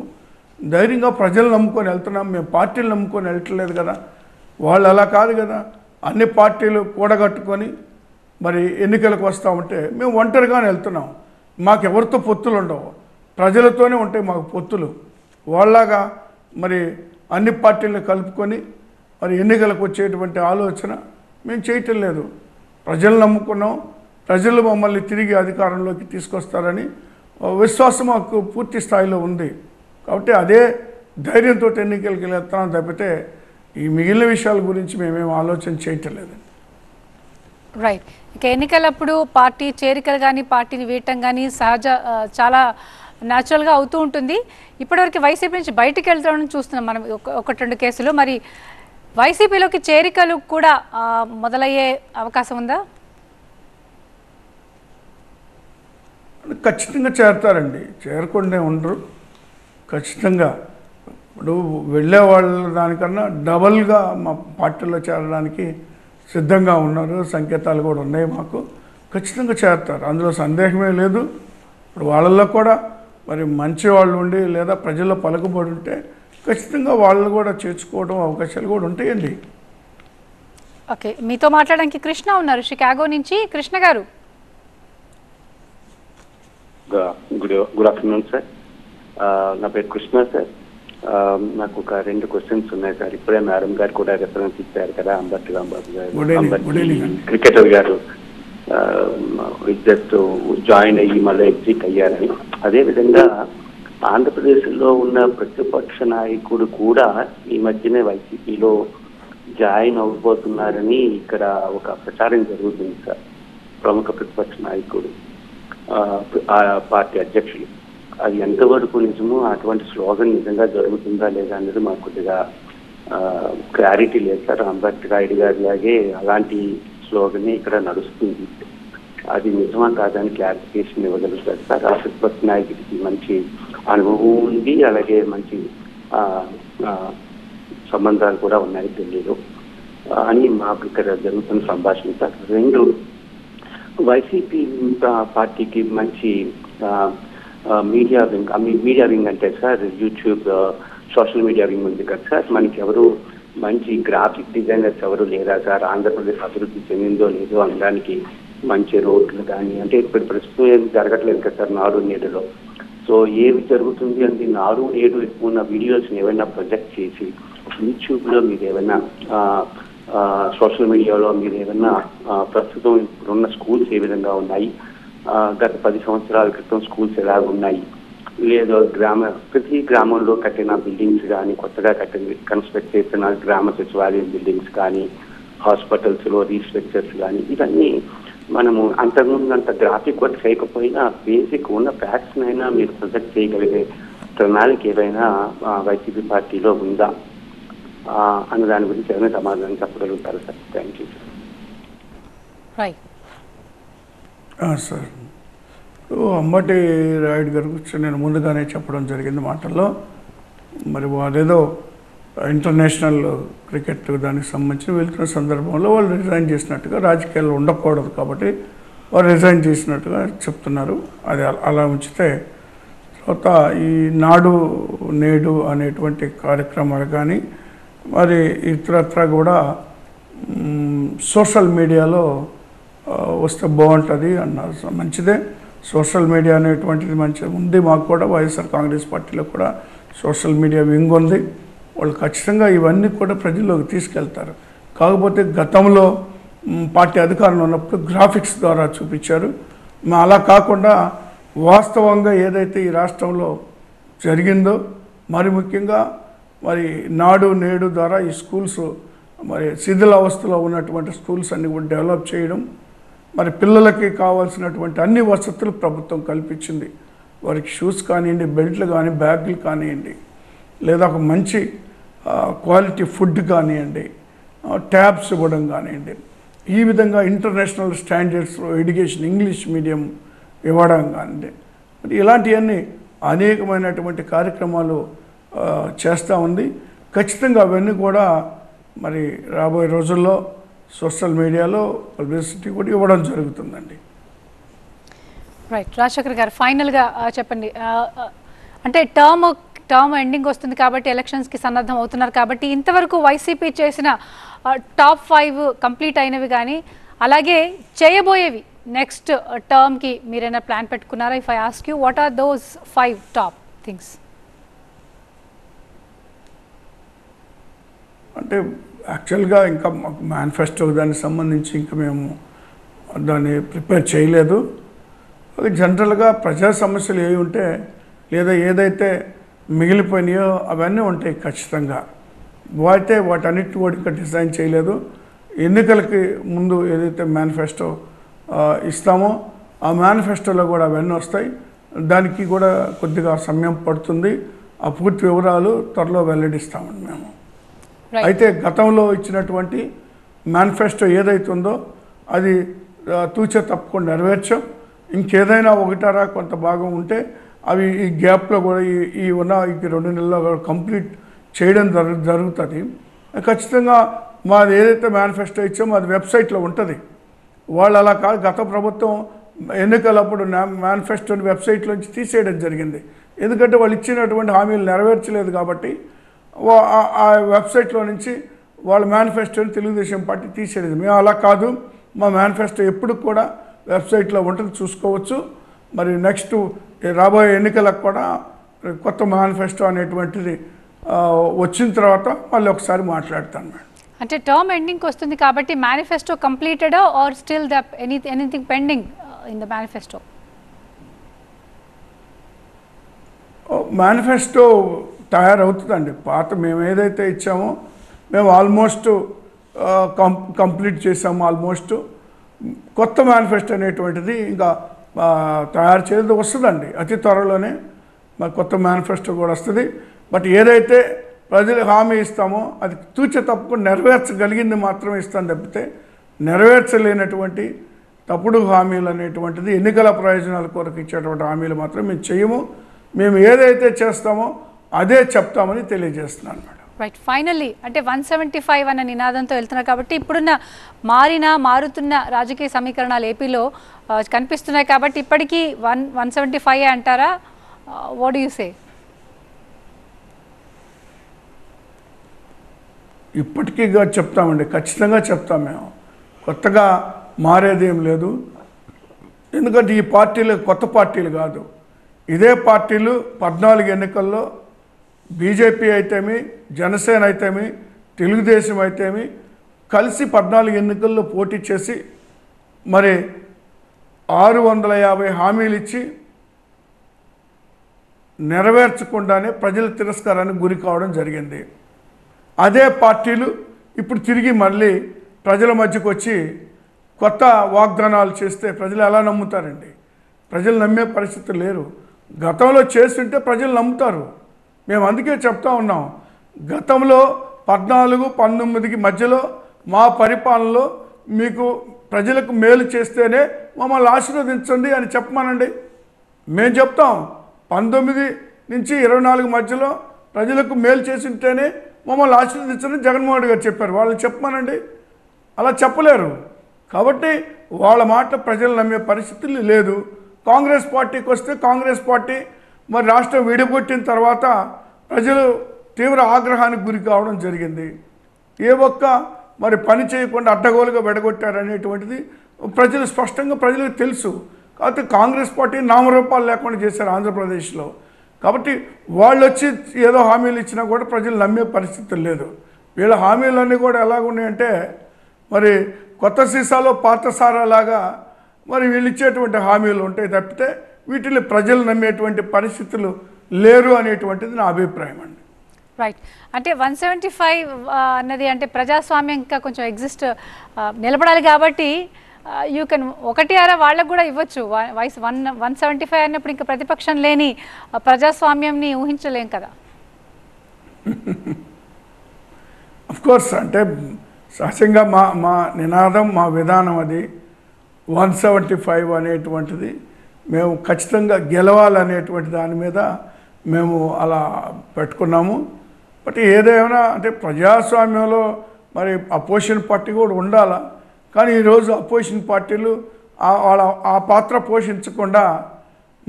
Speaker 2: ధైర్యంగా ప్రజలు నమ్ముకొని వెళ్తున్నాం. మేము పార్టీలు నమ్ముకొని వెళ్ళట్లేదు కదా. వాళ్ళు అలా కాదు కదా, అన్ని పార్టీలు కూడగట్టుకొని మరి ఎన్నికలకు వస్తూ ఉంటే మేము ఒంటరిగానే వెళ్తున్నాం. మాకు ఎవరితో పొత్తులు ఉండవు, ప్రజలతోనే ఉంటాయి మాకు పొత్తులు. వాళ్ళలాగా మరి అన్ని పార్టీలను కలుపుకొని మరి ఎన్నికలకు వచ్చేటువంటి ఆలోచన మేము చేయటం లేదు. ప్రజలు నమ్ముకున్నాం, ప్రజలు మమ్మల్ని తిరిగి అధికారంలోకి తీసుకొస్తారని విశ్వాసం మాకు పూర్తి స్థాయిలో ఉంది. కాబట్టి అదే ధైర్యంతో ఎన్నికలకి వెళ్తాం తప్పితే ఈ మిగిలిన విషయాల గురించి మేమేం ఆలోచన చేయటం లేదండి.
Speaker 1: రైట్. ఇక ఎన్నికలప్పుడు పార్టీ చేరికలు కానీ పార్టీని వీడటం కానీ చాలా న్యాచురల్గా అవుతూ ఉంటుంది. ఇప్పటివరకు వైసీపీ నుంచి బయటికి వెళ్తామని చూస్తున్నాం మనం 1-2 కేసులు. మరి వైసీపీలోకి చేరికలు కూడా మొదలయ్యే అవకాశం ఉందా?
Speaker 2: ఖచ్చితంగా చేరతారండి, చేరకుండా ఉండరు. ఖచ్చితంగా ఇప్పుడు వెళ్ళే వాళ్ళ దానికన్నా డబల్గా మా పార్టీలో చేరడానికి సిద్ధంగా ఉన్నారు. సంకేతాలు కూడా ఉన్నాయి మాకు. ఖచ్చితంగా చేరతారు, అందులో సందేహమే లేదు. ఇప్పుడు వాళ్ళల్లో కూడా మరి మంచి వాళ్ళు ఉండి లేదా ప్రజల్లో పలుకుబడి ఉంటే ఖచ్చితంగా వాళ్ళు కూడా చేర్చుకోవడం అవకాశాలు కూడా ఉంటాయండి.
Speaker 1: ఓకే, మీతో మాట్లాడడానికి కృష్ణ ఉన్నారు షికాగో నుంచి. కృష్ణ గారు,
Speaker 8: గుడ్ ఆఫ్టర్నూన్ సార్. నా పేరు కృష్ణ సార్. నాకు ఒక 2 క్వశ్చన్స్ ఉన్నాయి సార్. ఇప్పుడే మేడం గారు కూడా రెఫరెన్స్ ఇచ్చారు కదా, క్రికెటర్ గారు జస్ట్ జాయిన్ అయ్యి మళ్ళీ ఎగ్జిట్ అయ్యారని. అదేవిధంగా ఆంధ్రప్రదేశ్లో ఉన్న ప్రతిపక్ష నాయకుడు కూడా ఈ మధ్యనే వైసీపీలో జాయిన్ అవ్వబోతున్నారని ఇక్కడ ఒక ప్రచారం జరుగుతుంది సార్. ప్రముఖ ప్రతిపక్ష నాయకుడు, ఆ పార్టీ అధ్యక్షులు. అది ఎంతవరకు నిజమో, అటువంటి స్లోగన్ నిజంగా జరుగుతుందా లేదా అనేది మాకు కొద్దిగా క్లారిటీ లేదు సార్. అంబేద్కర్ రాయుడు గారి లాగే అలాంటి స్లోగన్ ఇక్కడ నడుస్తుంది. అది నిజమా కాదని క్లారిఫికేషన్ ఇవ్వగలుగుతారు సార్. ఆ ప్రతిపక్ష నాయకుడికి మంచి అనుభవం ఉంది, అలాగే మంచి సంబంధాలు కూడా ఉన్నాయి ఢిల్లీలో అని మాకు ఇక్కడ జరుగుతున్న సంభాషణ సార్. 2, వైసీపీ పార్టీకి మంచి మీడియా వింగ్ అంటే sir YouTube social media wing ఉంది కదా సార్. మనకి ఎవరు మంచి గ్రాఫిక్ డిజైనర్స్ ఎవరు లేదా సార్? ఆంధ్రప్రదేశ్ అభివృద్ధి చెందిందో లేదో అనడానికి మంచి రోడ్లు కానీ, అంటే ఇప్పుడు ప్రస్తుతం ఏం జరగట్లేదు కదా సార్ నాడు నేడులో. సో ఏమి జరుగుతుంది అంటే నాడు నేడు ఉన్న వీడియోస్ని ఏమైనా ప్రొజెక్ట్ చేసి యూట్యూబ్లో మీరు ఏమైనా సోషల్ మీడియాలో మీరు ఏమైనా ప్రస్తుతం ఇప్పుడున్న స్కూల్స్ ఏ విధంగా ఉన్నాయి, గత 10 సంవత్సరాల క్రితం స్కూల్స్ ఎలా ఉన్నాయి, లేదా ప్రతి గ్రామంలో కట్టిన బిల్డింగ్స్ కానీ, కొత్తగా కన్స్ట్రక్ట్ చేసిన గ్రామ సచివాలయం బిల్డింగ్స్ కానీ, హాస్పిటల్స్లో రీస్ట్రక్చర్స్ కానీ, ఇవన్నీ మనము అంతకుముందు అంత గ్రాఫిక్ వర్క్ చేయకపోయినా బేసిక్ ఉన్న ఫ్యాక్ట్స్ అయినా మీరు ప్రొజెక్ట్ చేయగలిగే ప్రణాళిక ఏదైనా వైసీపీ పార్టీలో ఉందా అన్న దాని గురించి ఏమైనా సమాధానం చెప్పగలుగుతారు sir? Thank you sir.
Speaker 2: Sir, Ambati Rayudu గారి గురించి నేను ముందుగానే చెప్పడం జరిగింది మాటల్లో. మరి వారేదో ఇంటర్నేషనల్ క్రికెట్ దానికి సంబంధించి వెళ్తున్న సందర్భంలో వాళ్ళు రిజైన్ చేసినట్టుగా, రాజకీయాల్లో ఉండకూడదు కాబట్టి వారు రిజైన్ చేసినట్టుగా చెప్తున్నారు. అది అలా ఉంచితే తర్వాత ఈ నాడు నేడు అనేటువంటి కార్యక్రమాలు కానీ మరి ఇతరత్ర కూడా సోషల్ మీడియాలో వస్తే బాగుంటుంది అన్నారు. మంచిదే, సోషల్ మీడియా అనేటువంటిది మంచిగా ఉంది. మాకు కూడా వైఎస్ఆర్ కాంగ్రెస్ పార్టీలో కూడా సోషల్ మీడియా వింగ్ ఉంది. వాళ్ళు ఖచ్చితంగా ఇవన్నీ కూడా ప్రజల్లోకి తీసుకెళ్తారు. కాకపోతే గతంలో పార్టీ అధికారంలో ఉన్నప్పుడు గ్రాఫిక్స్ ద్వారా చూపించారు. అలా కాకుండా వాస్తవంగా ఏదైతే ఈ రాష్ట్రంలో జరిగిందో, మరి ముఖ్యంగా మరి నాడు నేడు ద్వారా ఈ స్కూల్స్ మరి శిథిలావస్థలో ఉన్నటువంటి స్కూల్స్ అన్ని కూడా డెవలప్ చేయడం, మరి పిల్లలకి కావాల్సినటువంటి అన్ని వసతులు ప్రభుత్వం కల్పించింది. వారికి షూస్ కానివ్వండి, బెల్ట్లు కానీ, బ్యాగులు కానివ్వండి, లేదా ఒక మంచి క్వాలిటీ ఫుడ్ కానివ్వండి, ట్యాబ్స్ ఇవ్వడం కానివ్వండి, ఈ విధంగా ఇంటర్నేషనల్ స్టాండర్డ్స్లో ఎడ్యుకేషన్ ఇంగ్లీష్ మీడియం ఇవ్వడం కానీ మరి ఇలాంటివన్నీ అనేకమైనటువంటి కార్యక్రమాలు చేస్తూ ఉంది. ఖచ్చితంగా అవన్నీ కూడా మరి రాబోయే రోజుల్లో సోషల్ మీడియాలో పబ్లిసిటీ కూడా ఇవ్వడం జరుగుతుందండి.
Speaker 1: రైట్, రాజశేఖర్ గారు ఫైనల్గా చెప్పండి. అంటే టర్మ్ ఎండింగ్ వస్తుంది కాబట్టి ఎలక్షన్స్కి సన్నద్ధం అవుతున్నారు కాబట్టి ఇంతవరకు వైసీపీ చేసిన టాప్ 5 కంప్లీట్ అయినవి కానీ అలాగే చేయబోయేవి నెక్స్ట్ టర్మ్కి మీరైనా ప్లాన్ పెట్టుకున్నారా? If I ask you what are those 5 top things?
Speaker 2: అంటే యాక్చువల్గా ఇంకా మాకు మేనిఫెస్టో దానికి సంబంధించి ఇంకా మేము దాన్ని ప్రిపేర్ చేయలేదు. జనరల్గా ప్రజా సమస్యలు ఏవి ఉంటే లేదా ఏదైతే మిగిలిపోయినాయో అవన్నీ ఉంటాయి ఖచ్చితంగా. వాటన్నిటి కూడా ఇంకా డిజైన్ చేయలేదు. ఎన్నికలకి ముందు ఏదైతే మేనిఫెస్టో ఇస్తామో ఆ మేనిఫెస్టోలో కూడా అవన్నీ వస్తాయి. దానికి కూడా కొద్దిగా సమయం పడుతుంది. ఆ పూర్తి వివరాలు త్వరలో వెల్లడిస్తామండి మేము. అయితే గతంలో ఇచ్చినటువంటి మేనిఫెస్టో ఏదైతే ఉందో అది తూచే తప్పకుండా నెరవేర్చాం. ఇంకేదైనా ఒకటారా కొంత భాగం ఉంటే అవి ఈ గ్యాప్లో కూడా ఈ ఉన్న 2 నెలల్లో కంప్లీట్ చేయడం జరుగుతుంది. ఖచ్చితంగా మాది ఏదైతే మేనిఫెస్టో ఇచ్చామో అది వెబ్సైట్లో ఉంటుంది. వాళ్ళు అలా కాదు, గత ప్రభుత్వం ఎన్నికలప్పుడు మేనిఫెస్టోని వెబ్సైట్లోంచి తీసేయడం జరిగింది. ఎందుకంటే వాళ్ళు ఇచ్చినటువంటి హామీలు నెరవేర్చలేదు కాబట్టి ఆ వెబ్సైట్లో నుంచి వాళ్ళ మేనిఫెస్టోని తెలుగుదేశం పార్టీ తీసేయలేదు. మేము అలా కాదు, మా మేనిఫెస్టో ఎప్పుడు కూడా వెబ్సైట్లో ఉంటుంది, చూసుకోవచ్చు. మరి నెక్స్ట్ రాబోయే ఎన్నికలకు కూడా కొత్త మేనిఫెస్టో అనేటువంటిది వచ్చిన తర్వాత మళ్ళీ ఒకసారి మాట్లాడతాను మేడం.
Speaker 1: అంటే టర్మ్ ఎండింగ్కి వస్తుంది కాబట్టి manifesto completed or still anything pending in the manifesto?
Speaker 2: Manifesto తయారవుతుందండి. పాత మేము ఏదైతే ఇచ్చామో మేము ఆల్మోస్ట్ కంప్లీట్ చేసాము. ఆల్మోస్ట్ కొత్త మేనిఫెస్టో అనేటువంటిది ఇంకా తయారు చేయడం వస్తుందండి. అతి త్వరలోనే మరి కొత్త మేనిఫెస్టో కూడా వస్తుంది. బట్ ఏదైతే ప్రజలు హామీ ఇస్తామో అది తూచే తప్పకుండా నెరవేర్చగలిగింది మాత్రమే ఇస్తాం తప్పితే నెరవేర్చలేనటువంటి తప్పుడు హామీలు అనేటువంటిది ఎన్నికల ప్రయోజనాల కొరకు ఇచ్చేటువంటి హామీలు మాత్రం మేము చేయము. మేము ఏదైతే చేస్తామో అదే చెప్తామని తెలియజేస్తున్నాను మేడం.
Speaker 1: రైట్, ఫైనల్లీ అంటే 175 అన్న నినాదంతో వెళ్తున్నారు కాబట్టి ఇప్పుడున్న మారుతున్న రాజకీయ సమీకరణాలు ఏపీలో కనిపిస్తున్నాయి కాబట్టి ఇప్పటికీ 175 అంటారా? What do you say?
Speaker 2: ఇప్పటికీ చెప్తామండి, ఖచ్చితంగా చెప్తాం. మేము కొత్తగా మారేదేం లేదు. ఎందుకంటే ఈ పార్టీలు కొత్త పార్టీలు కాదు. ఇదే పార్టీలు 14 ఎన్నికల్లో బీజేపీ అయితేమి, జనసేన అయితేమి, తెలుగుదేశం అయితేమి కలిసి 14 ఎన్నికల్లో పోటీ చేసి మరి 650 హామీలు ఇచ్చి నెరవేర్చకుండానే ప్రజల తిరస్కారానికి గురి కావడం జరిగింది. అదే పార్టీలు ఇప్పుడు తిరిగి మళ్ళీ ప్రజల మధ్యకు వచ్చి కొత్త వాగ్దానాలు చేస్తే ప్రజలు ఎలా నమ్ముతారండి? ప్రజలు నమ్మే పరిస్థితి లేరు. గతంలో చేస్తుంటే ప్రజలు నమ్ముతారు. మేము అందుకే చెప్తా ఉన్నాం, గతంలో 14-19కి మధ్యలో మా పరిపాలనలో మీకు ప్రజలకు మేలు చేస్తేనే మమ్మల్ని ఆశీర్వదించండి అని చెప్పమానండి. మేము చెప్తాం 19 నుంచి 24 మధ్యలో ప్రజలకు మేలు చేసింటేనే మమ్మల్ని ఆశీర్వదించని జగన్మోహన్ రెడ్డి గారు చెప్పారు. వాళ్ళని చెప్పమానండి. అలా చెప్పలేరు. కాబట్టి వాళ్ళ మాట ప్రజలు నమ్మే పరిస్థితులు లేదు. కాంగ్రెస్ పార్టీకి వస్తే కాంగ్రెస్ పార్టీ మరి రాష్ట్రం విడిగొట్టిన తర్వాత ప్రజలు తీవ్ర ఆగ్రహానికి గురి కావడం జరిగింది. ఏ ఒక్క మరి పని చేయకుండా అడ్డగోలుగా విడగొట్టారనేటువంటిది స్పష్టంగా ప్రజలకు తెలుసు. కాబట్టి కాంగ్రెస్ పార్టీ నామరూపాలు లేకుండా చేశారు ఆంధ్రప్రదేశ్లో. కాబట్టి వాళ్ళు వచ్చి ఏదో హామీలు ఇచ్చినా కూడా ప్రజలు నమ్మే పరిస్థితి లేదు. వీళ్ళ హామీలన్నీ కూడా ఎలాగున్నాయంటే మరి కొత్త సీసాలో పాత సారాలాగా మరి వీళ్ళు ఇచ్చేటువంటి హామీలు ఉంటాయి తప్పితే వీటిని ప్రజలు నమ్మేటువంటి పరిస్థితులు లేరు అనేటువంటిది నా అభిప్రాయం అండి.
Speaker 1: రైట్, అంటే 175 అన్నది అంటే ప్రజాస్వామ్యం ఇంకా కొంచెం నిలబడాలి కాబట్టి యూ కెన్ 1 వాళ్ళకు కూడా ఇవ్వచ్చు. 175 అన్నప్పుడు ఇంకా ప్రతిపక్షం లేని ప్రజాస్వామ్యంని ఊహించలేం కదా.
Speaker 2: అఫ్కోర్స్ అంటే సహజంగా మా నినాదం, మా విధానం అది 175 అనేటువంటిది. మేము ఖచ్చితంగా గెలవాలనేటువంటి దాని మీద మేము అలా పెట్టుకున్నాము. బట్ ఏదైనా అంటే ప్రజాస్వామ్యంలో మరి అపోజిషన్ పార్టీ కూడా ఉండాలా, కానీ ఈరోజు అపోజిషన్ పార్టీలు వాళ్ళ ఆ పాత్ర పోషించకుండా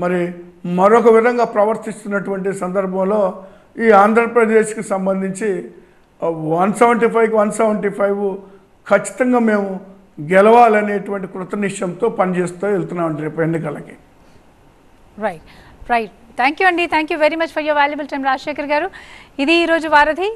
Speaker 2: మరి మరొక విధంగా ప్రవర్తిస్తున్నటువంటి సందర్భంలో ఈ ఆంధ్రప్రదేశ్కి సంబంధించి 175కి 175 ఖచ్చితంగా మేము గెలవాలనేటువంటి కృతనిశ్చయంతో పనిచేస్తూ వెళ్తున్నాం రేపు ఎన్నికలకి.
Speaker 1: రైట్ థ్యాంక్ యూ అండి. Thank you very much for your valuable time Rajasekhar గారు. ఇది ఈరోజు వారధి.